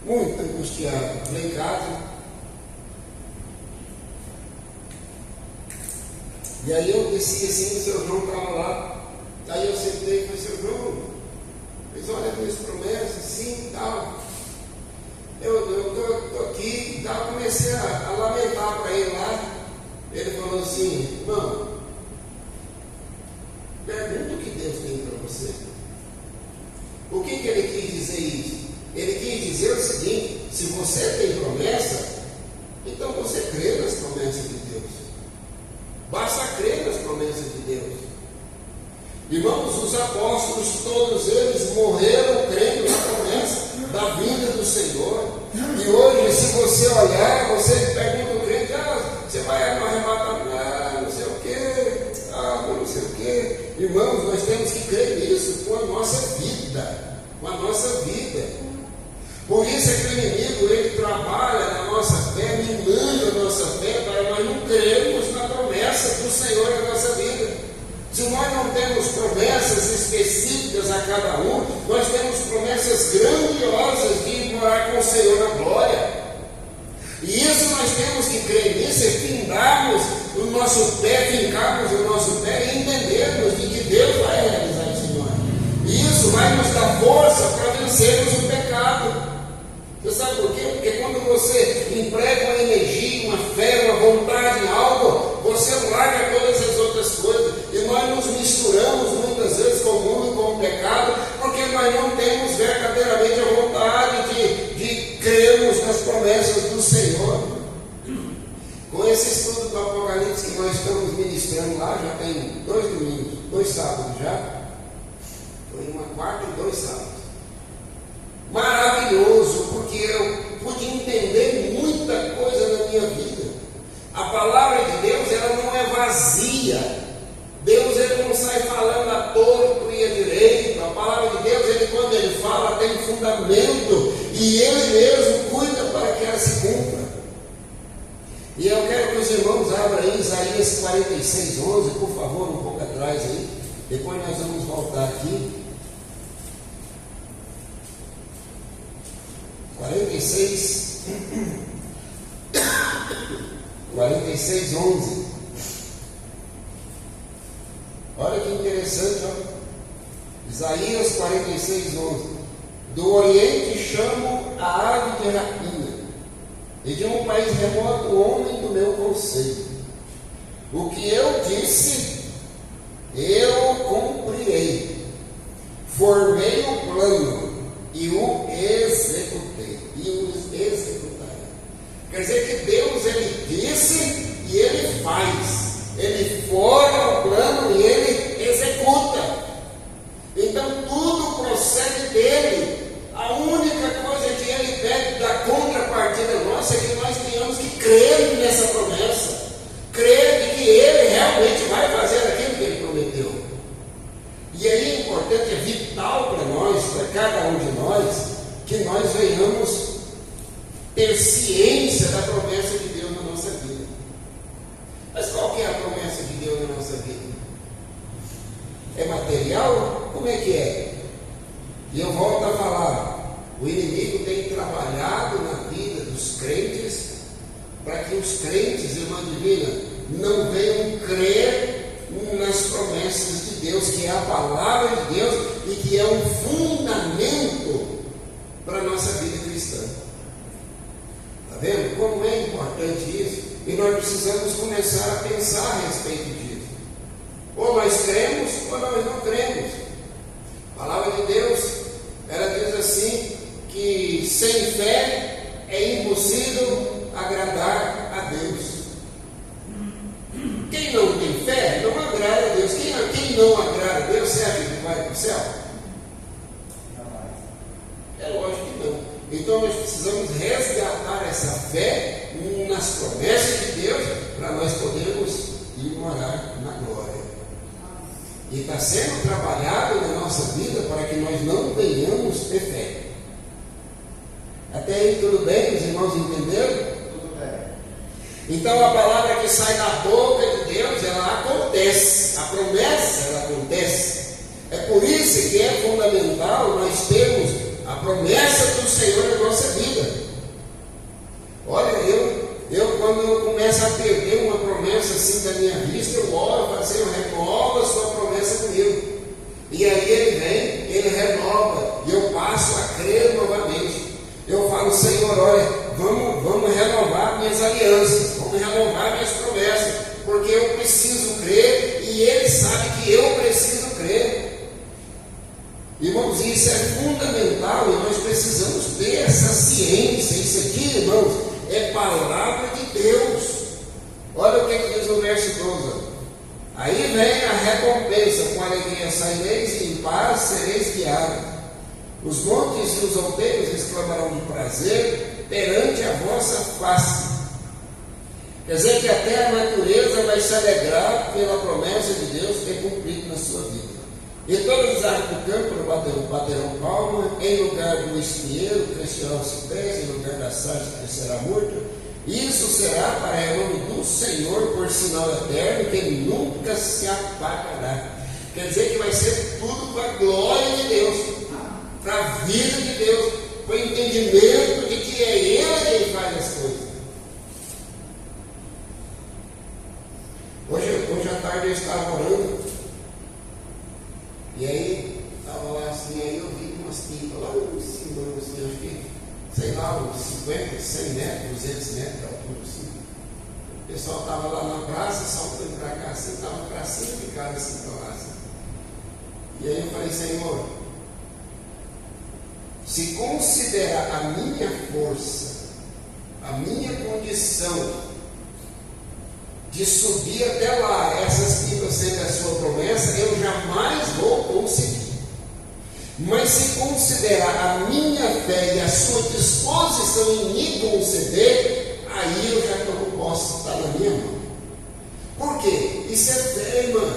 muito angustiado, lá em casa. E aí eu desci assim, o seu João estava lá. Aí eu sentei e falei: seu João, mas olha as minhas promessas, sim e tal. Eu estou aqui e tal. Comecei a lamentar para ele lá. Ele falou assim: irmão, pergunta o que Deus tem para você. O que ele quis dizer isso? Ele quis dizer o seguinte: se você tem promessa, então você crê nas promessas de Deus. Basta crer nas promessas de Deus. Irmãos, os apóstolos, todos eles morreram crendo na promessa da vinda do Senhor. E hoje, se você olhar, você pergunta ao crente: você vai no arrebatamento, não sei o quê, não sei o quê. Irmãos, nós temos que crer nisso com a nossa vida. Com a nossa vida. Por isso é que o inimigo, ele trabalha na nossa fé, minando a nossa fé, para nós não crermos na promessa do Senhor na nossa vida. Se nós não temos promessas específicas a cada um, nós temos promessas grandiosas de morar com o Senhor na glória. E isso nós temos que crer nisso, é fincarmos o nosso pé e entendermos de que Deus vai realizar isso em nós. E isso vai nos dar força para vencermos o pecado. Você sabe por quê? Porque quando você emprega uma energia, uma fé, uma vontade em algo, você larga todas as outras coisas. E nós nos misturamos muitas vezes com o mundo, com o pecado, porque nós não temos verdadeiramente a vontade de crermos nas promessas do Senhor. Com esse estudo do Apocalipse que nós estamos ministrando lá, já tem 2 domingos, 2 sábados já. Foi uma quarta e 2 sábados. Maravilhoso, porque eu pude entender muita coisa na minha vida. A palavra de Deus, ela não é vazia. Deus, ele não sai falando a torto e a direito. A palavra de Deus, ele, quando ele fala, tem fundamento, e ele mesmo cuida para que ela se cumpra. E eu quero que os irmãos abram aí Isaías 46, 11, por favor, um pouco atrás aí. Depois nós vamos voltar aqui. 46, 11. Olha que interessante, ó. Isaías 46, 11. Do Oriente chamo a ave de rapina, e de um país remoto o homem do meu conselho. O que eu disse, eu cumprirei. Formei o plano e o executei. Quer dizer que Deus, ele disse e ele faz. Ele forma o plano e ele executa. Então tudo procede dele. A única coisa que ele pede da contrapartida crendo nessa promessa, crendo que Ele realmente vai fazer aquilo que Ele prometeu. E aí é importante, é vital para nós, para cada um de nós, que nós venhamos ter ciência da promessa de Deus na nossa vida. Mas qual que é a promessa de Deus na nossa vida? É material? Como é que é? E eu volto a falar, o inimigo tem trabalhado na vida dos crentes para que os crentes, irmã divina, não venham crer nas promessas de Deus, que é a palavra de Deus e que é um fundamento para a nossa vida cristã. Está vendo como é importante isso? E nós precisamos começar a pensar a respeito disso. Ou nós cremos ou nós não cremos. A palavra de Deus, ela diz assim, que sem fé é impossível agradar a Deus. Quem não tem fé não agrada a Deus. Quem não agrada a Deus, você acha que vai para o céu? É lógico que não. Então nós precisamos resgatar essa fé nas promessas de Deus para nós podermos ir morar na glória. E está sendo trabalhado na nossa vida para que nós não venhamos ter fé. Até aí tudo bem? Os irmãos entenderam? Tudo bem. Então a palavra que sai da boca de Deus, ela acontece. A promessa, ela acontece. É por isso que é fundamental nós termos a promessa do Senhor na nossa vida. Olha, eu quando eu começo a perder uma promessa assim da minha vista, eu oro para Senhor, renova a sua promessa comigo. E aí Ele vem, Ele renova, e eu passo a crer novamente. Eu falo, Senhor, olha, vamos renovar minhas alianças, vamos renovar minhas promessas, porque eu preciso crer, e Ele sabe que eu preciso crer. Irmãos, isso é fundamental, e nós precisamos ter essa ciência. Isso aqui, irmãos, é palavra de Deus. Olha o que diz no verso 12. Aí vem a recompensa, com alegria saireis e em paz sereis guiados. Os montes e os outeiros exclamarão de prazer perante a vossa face. Quer dizer que até a natureza vai se alegrar pela promessa de Deus ter cumprido na sua vida. E todas as árvores do campo baterão palma, em lugar do espinheiro crescerá o ciprés, em lugar da sarça crescerá a murta. Isso será para o nome do Senhor por sinal eterno, que nunca se apagará. Quer dizer que vai ser tudo para a glória de Deus, para a vida de Deus, para o entendimento de que é Ele quem faz as coisas. Hoje à tarde eu estava orando, e aí estava lá assim, aí eu vi umas pipas lá em cima, assim, acho que, sei lá, uns 50, 100 metros, 200 metros de altura, assim. O pessoal estava lá na praça, saltando para cá, assim, estava para cima e ficava assim para lá, assim. E aí eu falei, Senhor, se considerar a minha força, a minha condição de subir até lá, essas pipas sendo a sua promessa, eu jamais vou conseguir. Mas se considerar a minha fé e a sua disposição em me conceder, aí eu já não posso estar na minha mão. Por quê? Isso é fé, irmã.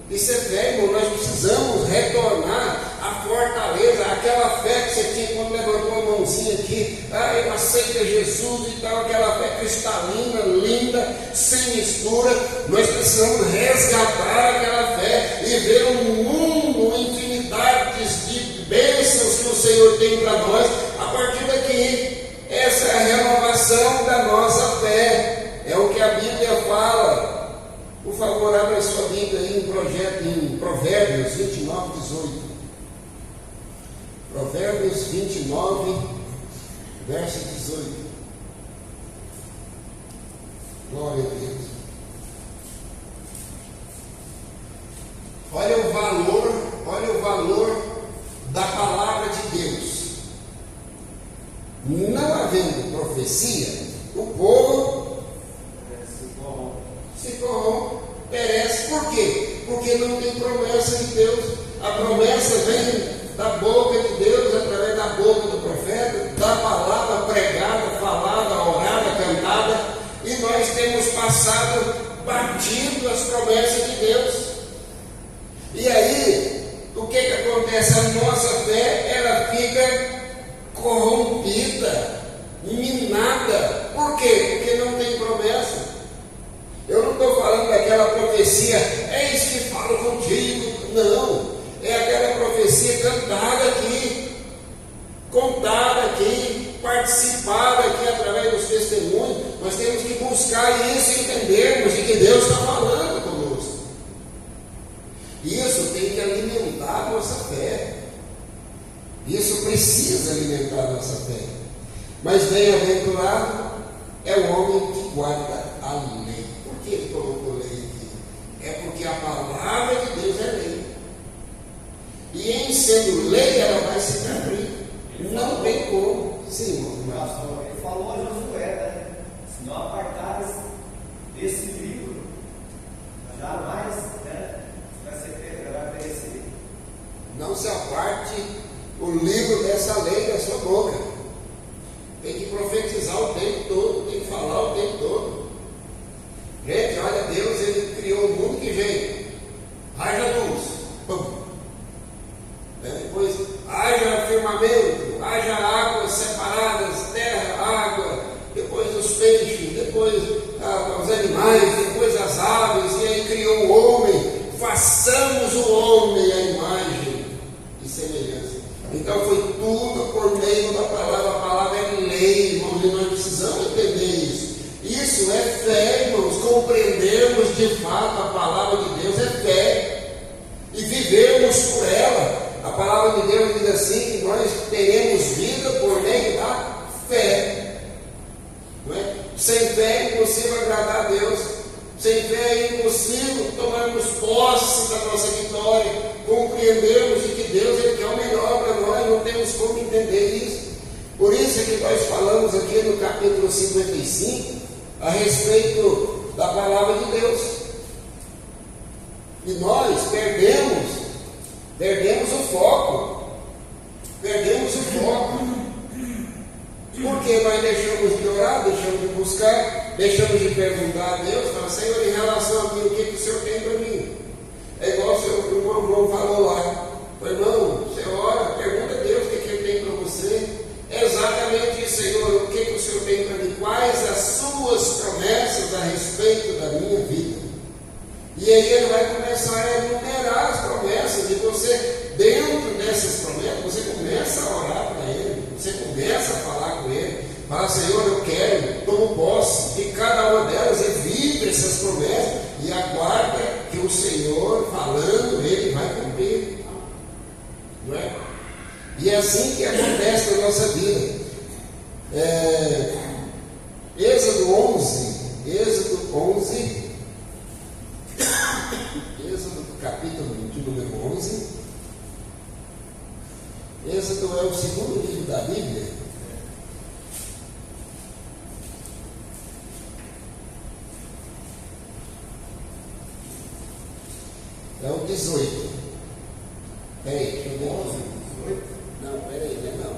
Isso é fé, irmão. Nós precisamos retornar à fortaleza, aquela fé que você tinha quando levantou a mãozinha aqui. Ah, eu aceito Jesus e tal, aquela fé cristalina, linda, sem mistura. Nós precisamos resgatar aquela fé e ver um mundo, infinidades de bênçãos que o Senhor tem para nós. A partir daqui, essa é a renovação da nossa fé. É o que a Bíblia fala. Por favor, abra a sua Bíblia aí em Provérbios 29, 18. Provérbios 29, verso 18. Glória a Deus. Olha o valor da palavra de Deus. Não havendo profecia, o povo se corrompe, perece. Por quê? Porque não tem promessa de Deus. A promessa vem da boca de Deus, através da boca do profeta, da palavra pregada, falada, orada, cantada. profecia, é isso que falo contigo. Não, é aquela profecia cantada aqui, contada aqui, participada aqui através dos testemunhos. Nós temos que buscar isso e entendermos de que Deus está falando conosco. Isso tem que alimentar a nossa fé. Isso precisa alimentar a nossa fé. Mas bem-aventurado é o homem que guarda a lei. Por que ele colocou lei aqui? É porque a palavra de Deus é lei. E em sendo lei, ela vai se cumprir. Não tem como. Sim, irmão. Pastor, ele falou a Josué, né? Se não apartares desse livro, jamais, né? Vai ser pedra, vai perecer. Não se aparte o livro dessa lei da sua boca. Tem que profetizar o tempo todo, tem que falar o tempo todo. Gente, olha, Deus, ele criou o mundo que veio. Haja luz. Pum. Depois, haja firmamento, haja águas separadas, terra, água, depois os peixes, depois os animais, depois as aves, e aí criou o homem. Façamos o homem à imagem e semelhança. Então foi tudo por meio da palavra. A palavra é lei, irmãos, e nós precisamos entender isso. Isso é fé, irmãos. Compreendermos de fato a palavra de Deus é fé. E vivermos por ela. A palavra de Deus diz assim, que nós teremos vida por meio da fé. Não é? Sem fé é impossível agradar a Deus. Sem fé é impossível tomarmos posse da nossa vitória, compreendermos de que Deus ele quer o melhor para nós, não temos como entender isso. Por isso é que nós falamos aqui no capítulo 55 a respeito da palavra de Deus. E nós perdemos o foco. Perdemos o foco. Porque nós deixamos de orar, deixamos de buscar, deixamos de perguntar a Deus, fala, Senhor, em relação a mim, o que o Senhor tem para mim? É igual o irmão falou lá. Irmão, você ora, pergunta a Deus o que Ele tem para você. É exatamente isso, Senhor, o que o Senhor tem para mim? Quais as suas promessas a respeito da minha vida? E aí Ele vai começar a enumerar as promessas, e você, dentro dessas promessas, você começa a orar para Ele, você começa a falar com Ele, fala, Senhor, eu quero, tomo posse de cada uma delas, e vive essas promessas, e aguarda que o Senhor, falando, Ele vai cumprir. Não é? E é assim que acontece na nossa vida. Êxodo 11, Êxodo capítulo de número 11. Êxodo é o segundo livro da Bíblia. É o 18. Peraí, deixa eu ver. 11, 18? Não, peraí, não.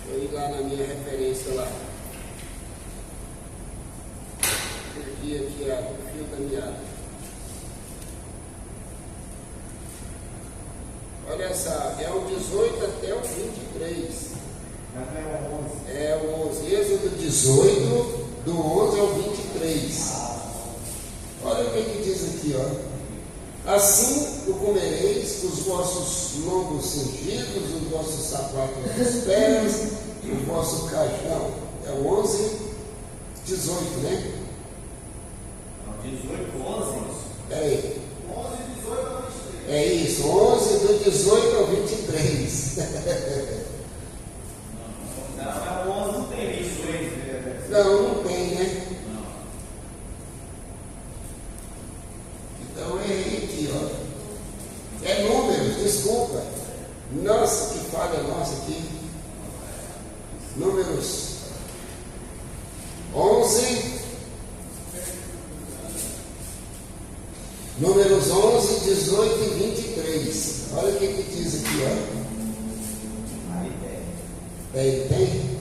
Deixa eu ir lá na minha referência lá. Perdi aqui o fio da meada. Olha só, é o 18 até o 23. É o 11. Êxodo 18, do 11 ao 23. Olha o que diz aqui, ó. Assim o comereis, os vossos lombos cingidos, os vossos sapatos dos pés, o vosso cajão. É o 11, 18, né? 18, 11? Peraí. 11, 18 ao 23. É isso, 11 do 18 ao 23. Não, o 11 não tem 23. Não tem, né? Então errei aqui, ó. É números, desculpa. Nossa, que falha nossa aqui. Números 11. Números 11, 18 e 23. Olha o que diz aqui, ó. Aí tem. Tem?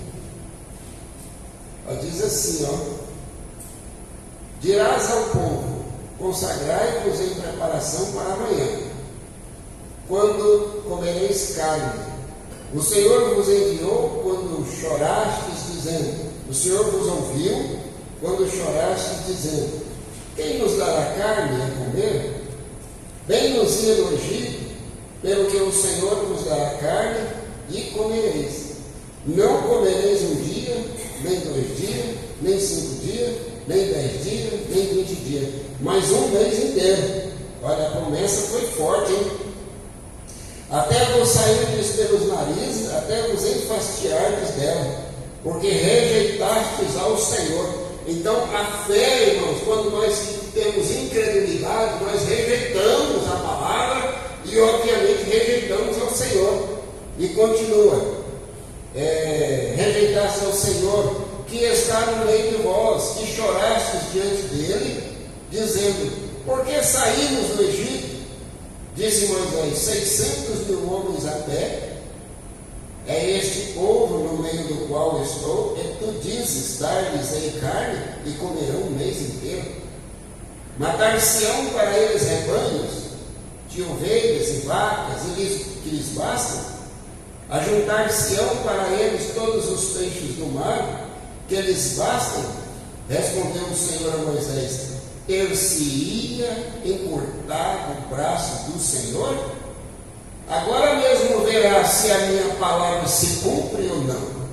Ó, diz assim, ó. Dirás ao povo, consagrai-vos em preparação para amanhã, quando comereis carne. O Senhor vos enviou quando chorastes, dizendo, o Senhor vos ouviu, quando chorastes, dizendo: quem nos dará carne a comer? Bem-nos ir no Egito, pelo que o Senhor vos dará carne, e comereis. Não comereis um dia, nem 2 dias, nem 5 dias, nem 10 dias, nem 20 dias, mas um mês inteiro. Olha, a promessa foi forte, hein? Até vos sairdes pelos narizes, até vos enfastiardes dela, porque rejeitastes ao Senhor. Então, a fé, irmãos, quando nós temos incredulidade, nós rejeitamos a palavra e, obviamente, rejeitamos ao Senhor. E continua: rejeitaste ao Senhor, que está no meio de vós, que chorastes diante dele, dizendo: por que saímos do Egito? Disse Moisés: 600 mil homens a pé. É este povo no meio do qual estou, e tu dizes: dar-lhes-ei carne, e comerão um mês inteiro. Matar-se-ão para eles rebanhos de ovelhas e vacas, que lhes bastam? Ajuntar-se-ão para eles todos os peixes do mar, que lhes bastam? Respondeu o Senhor a Moisés: ter-se-ia encurtado o braço do Senhor? Agora mesmo verá se a minha palavra se cumpre ou não.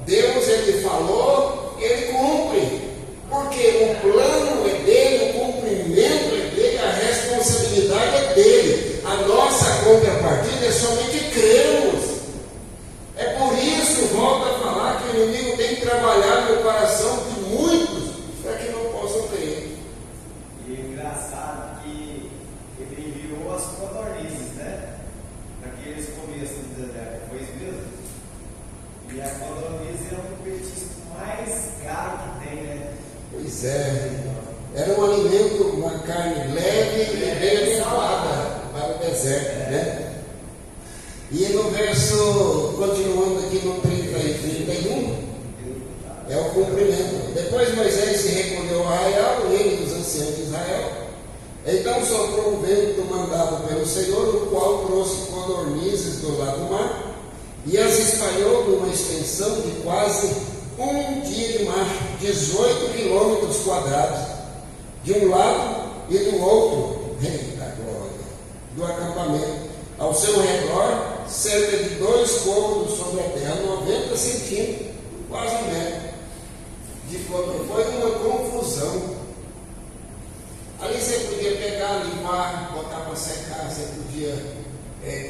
Deus, ele falou, ele cumpre, porque o plano é dele, o cumprimento é dele, a responsabilidade é dele. A nossa contrapartida é somente crermos. É por isso que volto a falar que o inimigo tem trabalhado no coração de muitos para que não possam crer. E é engraçado que ele enviou as codornizes, né? Naqueles começos do deserto. Foi isso mesmo? E a codorniz é um petisco mais caro que tem, né? Pois é. Era um alimento, uma carne leve e bem adequada para o deserto, né? E no verso, continuando aqui no 30 e 31, é o cumprimento. Depois Moisés se recolheu ao arraial, ele e os anciãos de Israel. Então soprou um vento mandado pelo Senhor, o qual trouxe codornizes do lado do mar, e as espalhou numa extensão de quase um dia de marcha, 18 quilômetros quadrados, de um lado e do outro, eita glória, do acampamento. Ao seu redor, cerca de 2 côvados sobre a terra, 90 centímetros, quase 1 metro. De quando foi uma confusão. Ali você podia pegar, limpar, botar para secar, você podia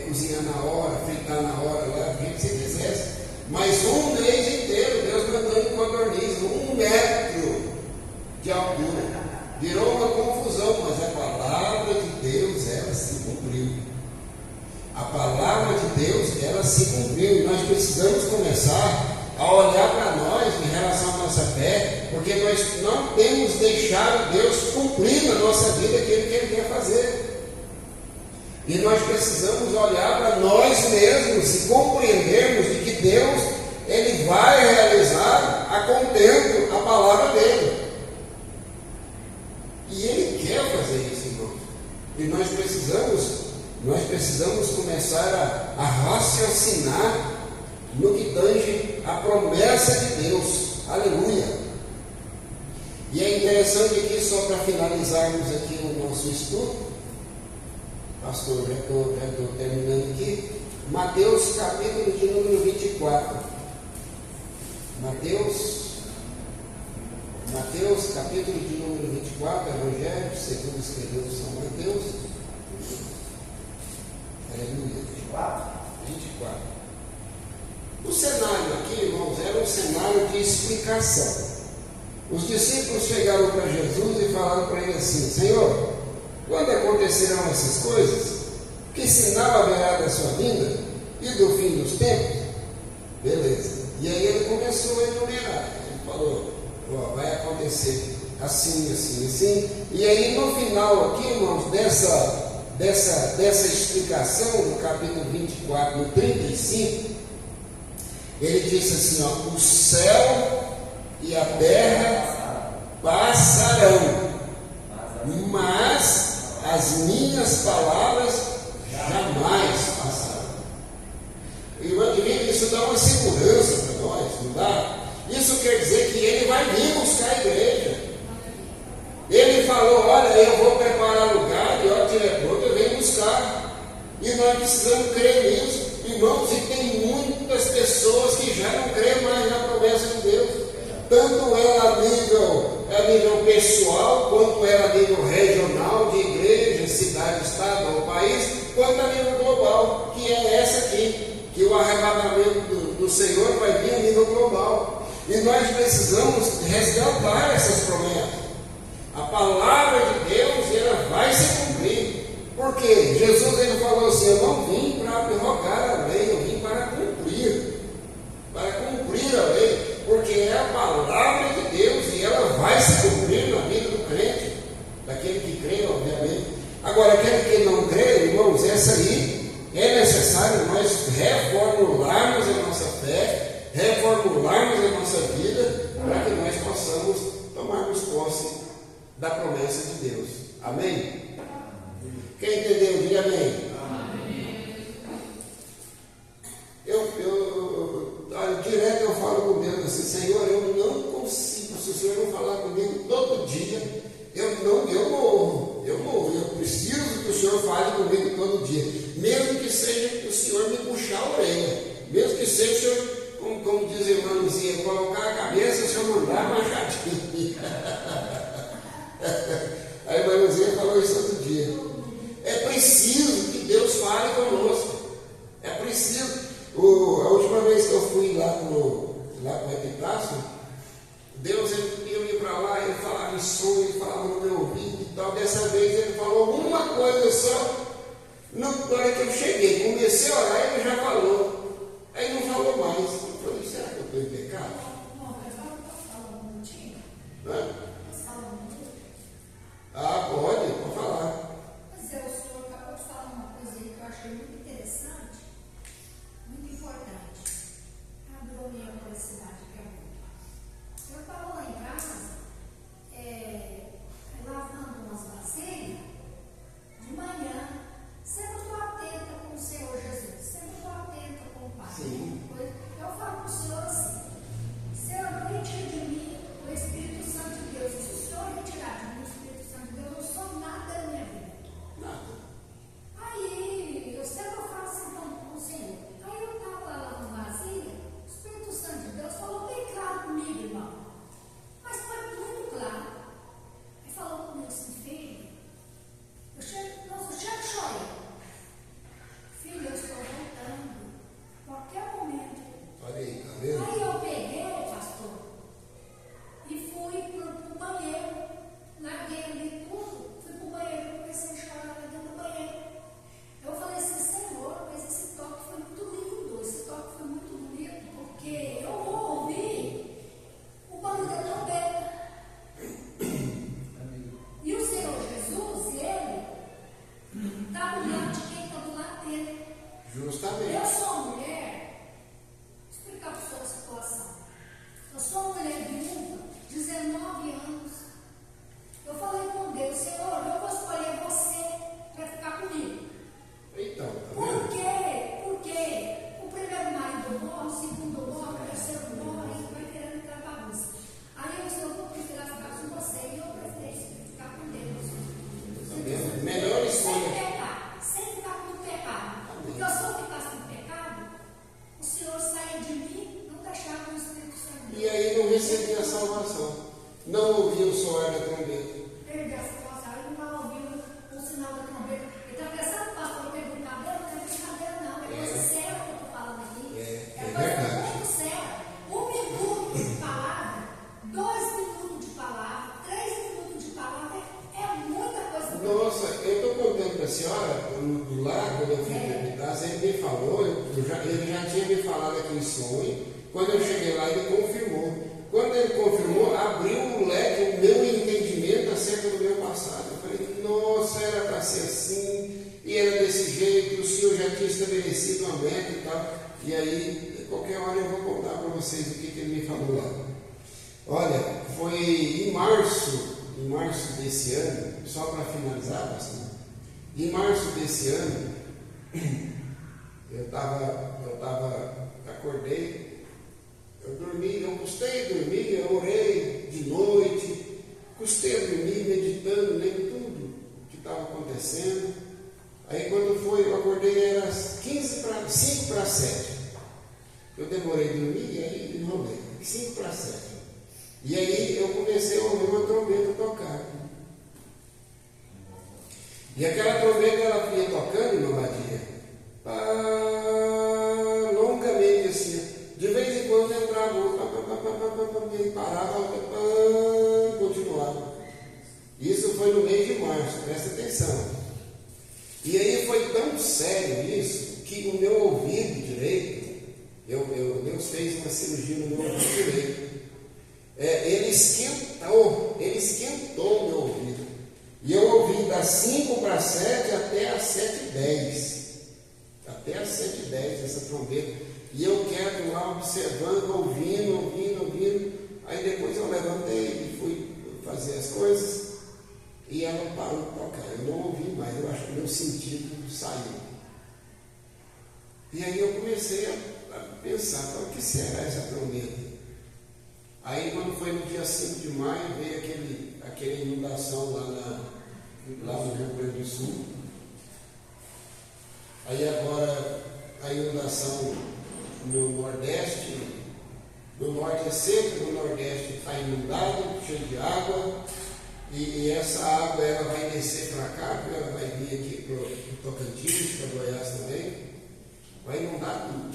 cozinhar na hora, fritar na hora, lá, o que você quisesse. Mas um mês inteiro, Deus mandando codorniz, 1 metro de altura. Virou uma confusão, mas a palavra de Deus, ela se cumpriu. A palavra de Deus, ela se cumpriu. E nós precisamos começar a olhar para nós em relação à nossa fé, porque nós não temos deixado Deus cumprir na nossa vida aquilo que Ele quer fazer. E nós precisamos olhar para nós mesmos e compreendermos de que Deus, Ele vai realizar a contento a palavra dEle. E Ele quer fazer isso, irmãos. E nós precisamos começar a raciocinar no que tange a promessa de Deus. Aleluia! E é interessante aqui, só para finalizarmos aqui o nosso estudo, pastor, já estou terminando aqui, Mateus capítulo de número 24. Mateus capítulo de número 24, Evangelho segundo escreveu São Mateus. Aleluia! 24. O cenário aqui, irmãos, era um cenário de explicação. Os discípulos chegaram para Jesus e falaram para ele assim: Senhor, quando acontecerão essas coisas? Que sinal haverá da sua vinda e do fim dos tempos? Beleza. E aí ele começou a enumerar. Ele falou: vai acontecer assim, assim, assim. E aí no final aqui, irmãos, dessa explicação, no capítulo 24, no 35, ele disse assim: o céu e a terra passarão, mas as minhas palavras jamais passarão. Irmão, isso dá uma segurança para nós, não dá? Isso quer dizer que Ele vai vir buscar a igreja. Ele falou, olha, eu vou preparar lugar, e ó, diretor, eu venho buscar. E nós precisamos crer nisso. Irmãos, e tem muitas pessoas que já não creem mais na promessa de Deus. Tanto ela a nível pessoal, quanto ela a nível regional, de igreja, cidade, estado ou país, quanto a nível global, que é essa aqui, que o arrebatamento do Senhor vai vir a nível global. E nós precisamos resgatar essas promessas. A palavra de Deus, ela vai se cumprir. Porque Jesus, ele falou assim, eu não vim para abrogar a lei, eu vim para cumprir a lei, porque é a palavra de Deus e ela vai se cumprir na vida do crente, daquele que crê, obviamente. Agora, aquele que não crê, irmãos, essa aí é necessário nós reformularmos a nossa fé, reformularmos a nossa vida, para que nós possamos tomarmos posse da promessa de Deus. Amém? Quem entendeu, diga amém. Direto eu falo com Deus assim, Senhor, eu não consigo, se o Senhor não falar comigo todo dia, eu morro. Eu preciso que o Senhor fale comigo todo dia, mesmo que seja que o Senhor me puxar a orelha, mesmo que seja o Senhor, como diz a irmãzinha, colocar a cabeça, o Senhor mandar machadinho. A irmãzinha falou isso outro dia. É preciso que Deus fale conosco. É preciso. A última vez que eu fui lá com o Epitácio, Deus ia ir para lá, ele falava em som, ele falava no meu ouvido e tal. Dessa vez ele falou uma coisa só. Na hora que eu cheguei, comecei a orar, ele já falou. Aí não falou mais. Eu falei, será que eu estou em pecado? Pode falar. Mas o senhor acabou de falar uma coisa aí que eu achei muito interessante, muito importante. Abriu a minha curiosidade aqui a pouco. Eu estava lá em casa, lavando umas vasilhas, de manhã, sempre estou atenta com o Senhor Jesus, sempre estou atenta com o Pai. Sim. Eu falo para o Senhor assim, Senhor, não retire de mim o Espírito Santo de Deus. Se o Senhor retirar de mim o Espírito Santo de Deus, eu não sou nada na minha vida. Nada. Aí, eu sempre falo assim com o Senhor. Aí eu estava lá lavando vasilha, o Espírito Santo de Deus falou bem claro comigo, irmão. Mas foi muito claro. Ele falou comigo assim, filho, eu chego chorando. Filho, eu estou voltando. Qualquer momento. Olha aí, tá vendo? Aí eu peguei, pastor, e fui pro banheiro, larguei ali tudo, fui pro banheiro, comecei a chorar lá dentro do banheiro. Eu falei assim, Senhor, mas esse toque foi muito lindo, esse toque foi muito bonito, porque eu vou ouvir o barulho da trombeta. E o Senhor Jesus, ele está do lado de quem está do lado dele. Justamente. Eu sou mulher, vou explicar para o senhor a situação. Eu sou mulher viúva, 19 anos. Eu falei com Deus, Senhor, eu vou escolher você para ficar comigo. Então, tá Por vendo? quê? Porque o primeiro marido morre, o segundo morre, o terceiro morre, e vai querendo entrar bagunça. Aí eu disse, eu vou preferir ficar com você, e eu preferi ficar com Deus. Melhor Sem escolha. pecar, sem ficar com o pecado. Porque se eu ficasse com o pecado, o Senhor saía de mim, não deixava o Espírito Santo. E aí não recebia a salvação. Não ouvia o soar da trombeta. Perdi a situação, ele não estava ouvindo o sinal da trombeta. Ele está pensando, pastor, pegou o cabelo, não é brincadeira não, é coisa séria que eu estou falando aqui. É coisa verdade. muito séria. 1 minuto de palavra, 2 minutos de palavra, 3 minutos de palavra, é muita coisa. Nossa, eu estou contando para a senhora, lá quando eu fui perguntar, ele me falou, ele já tinha me falado aqui em sonho. Quando eu cheguei lá, ele confirmou. Quando ele confirmou, abriu o leque, o meu entendimento acerca do meu passado. Eu falei, nossa, era para ser assim, e era desse jeito, o Senhor já tinha estabelecido uma meta e tal. E aí, qualquer hora eu vou contar para vocês o que ele me falou lá. Olha, foi em março desse ano, só para finalizar, pastor, em março desse ano, eu acordei, eu dormi, eu custei Eu demorei a dormir e aí enrolei. 5 para 7. E aí eu comecei a ouvir uma trombeta tocar. E aquela trombeta ela vinha tocando, irmã Maria, longamente assim. De vez em quando entrava e parava, continuava. Isso foi no mês de março, presta atenção. E aí foi tão sério isso que o meu ouvido direito, Deus fez uma cirurgia no meu ouvido direito. Ele esquentou o meu ouvido. E eu ouvi das 5 para 7 até as 7h10. Até as 7h10 essa trombeta. E eu quero lá observando, ouvindo. Aí depois eu levantei e fui fazer as coisas. E ela parou de tocar. Eu não ouvi mais, eu acho que meu sentido saiu. E aí eu comecei a pensar, o que será essa trombeta? Aí quando foi no dia 5 de maio, veio aquela inundação lá no Rio Grande do Sul. Aí agora a inundação no Nordeste, no Norte é seco, no Nordeste está inundado, cheio de água. E essa água ela vai descer para cá, ela vai vir aqui para o Tocantins, para Goiás também, vai inundar tudo.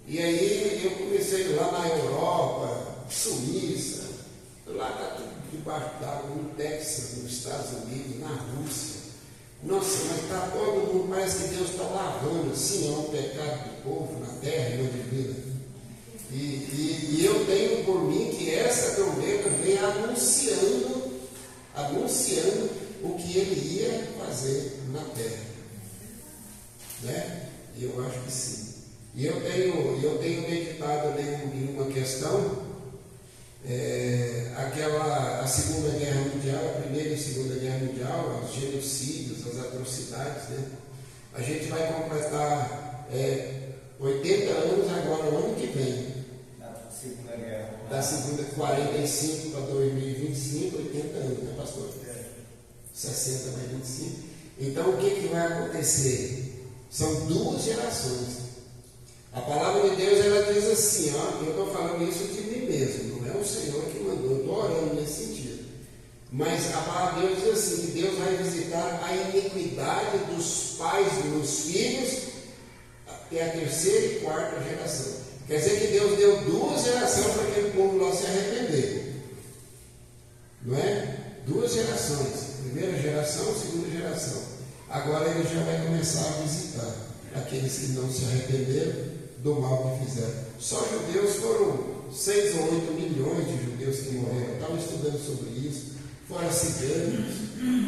E aí eu comecei lá na Europa, Suíça, lá está tudo debaixo d'água, no Texas, nos Estados Unidos, na Rússia. Nossa, mas está todo mundo, parece que Deus está lavando, assim, o pecado do povo na terra, na divina. E eu tenho por mim que essa trombeta vem anunciando o que ele ia fazer na terra, né? Eu acho que sim. E eu tenho meditado em uma questão, a Segunda Guerra Mundial, a Primeira e Segunda Guerra Mundial, os genocídios, as atrocidades, né? A gente vai completar 80 anos agora, no ano que vem. Da Segunda Guerra. Da segunda, 45 para 2025, 80 anos, né, pastor? 60 para 25. Então, o que vai acontecer? São 2 gerações. A palavra de Deus, ela diz assim, eu estou falando isso de mim mesmo, não é o Senhor que mandou, eu estou orando nesse sentido. Mas a palavra de Deus diz assim, que Deus vai visitar a iniquidade dos pais dos filhos até a 3ª e 4ª geração. Quer dizer que Deus deu 2 gerações para aquele povo lá se arrepender. Não é? 2 gerações. Primeira geração, segunda geração. Agora ele já vai começar a visitar aqueles que não se arrependeram do mal que fizeram. Só judeus foram 6 ou 8 milhões de judeus que morreram. Estava estudando sobre isso. Fora ciganos,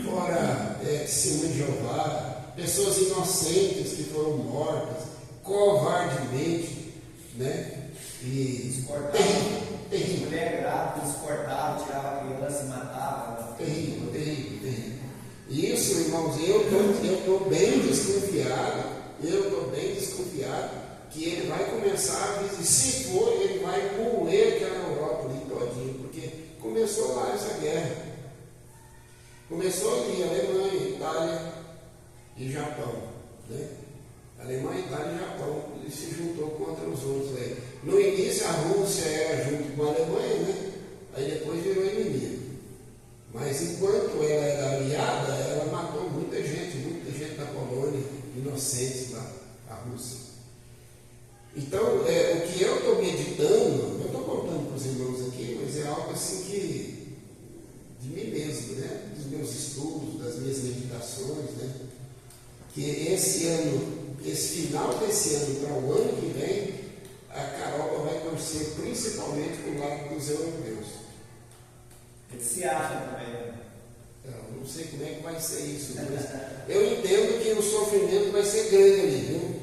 fora testemunhas de Jeová, pessoas inocentes que foram mortas, covardemente, né? E terrível. Mulher grávida, eles cortavam, tiravam a criança e matavam. Terrível. E isso, irmãos, eu estou bem desconfiado que ele vai começar a visitar. Se for, ele vai moer aquela Europa ali todinha, porque começou lá essa guerra. Começou ali, Alemanha, Itália e Japão, né? Alemanha, Itália e Japão, ele se juntou contra os outros aí. No início a Rússia era junto com a Alemanha, né? Aí depois virou inimigo. Mas enquanto ela era aliada, ela matou muita gente da Polônia, inocentes lá, a Rússia. Então, o que eu estou meditando, eu estou contando para os irmãos aqui, mas é algo assim que de mim mesmo, né? Dos meus estudos, das minhas meditações, né? Que esse final desse ano para o ano que vem, a Carol vai torcer principalmente para o lado dos europeus. Eles se acham também, né? Eu não sei como é que vai ser isso, mas eu entendo que o sofrimento vai ser grande ali, viu?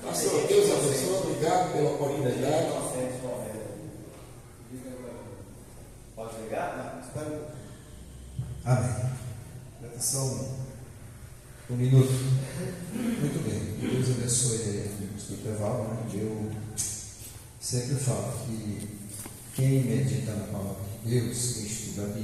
Pastor, Deus abençoe, obrigado pela oportunidade. Pode ligar? Espera. Amém. Atenção. 1 minuto. Muito bem. Deus abençoe o intervalo, né? Eu sempre falo que quem medita na palavra de Deus, quem estuda a Bíblia,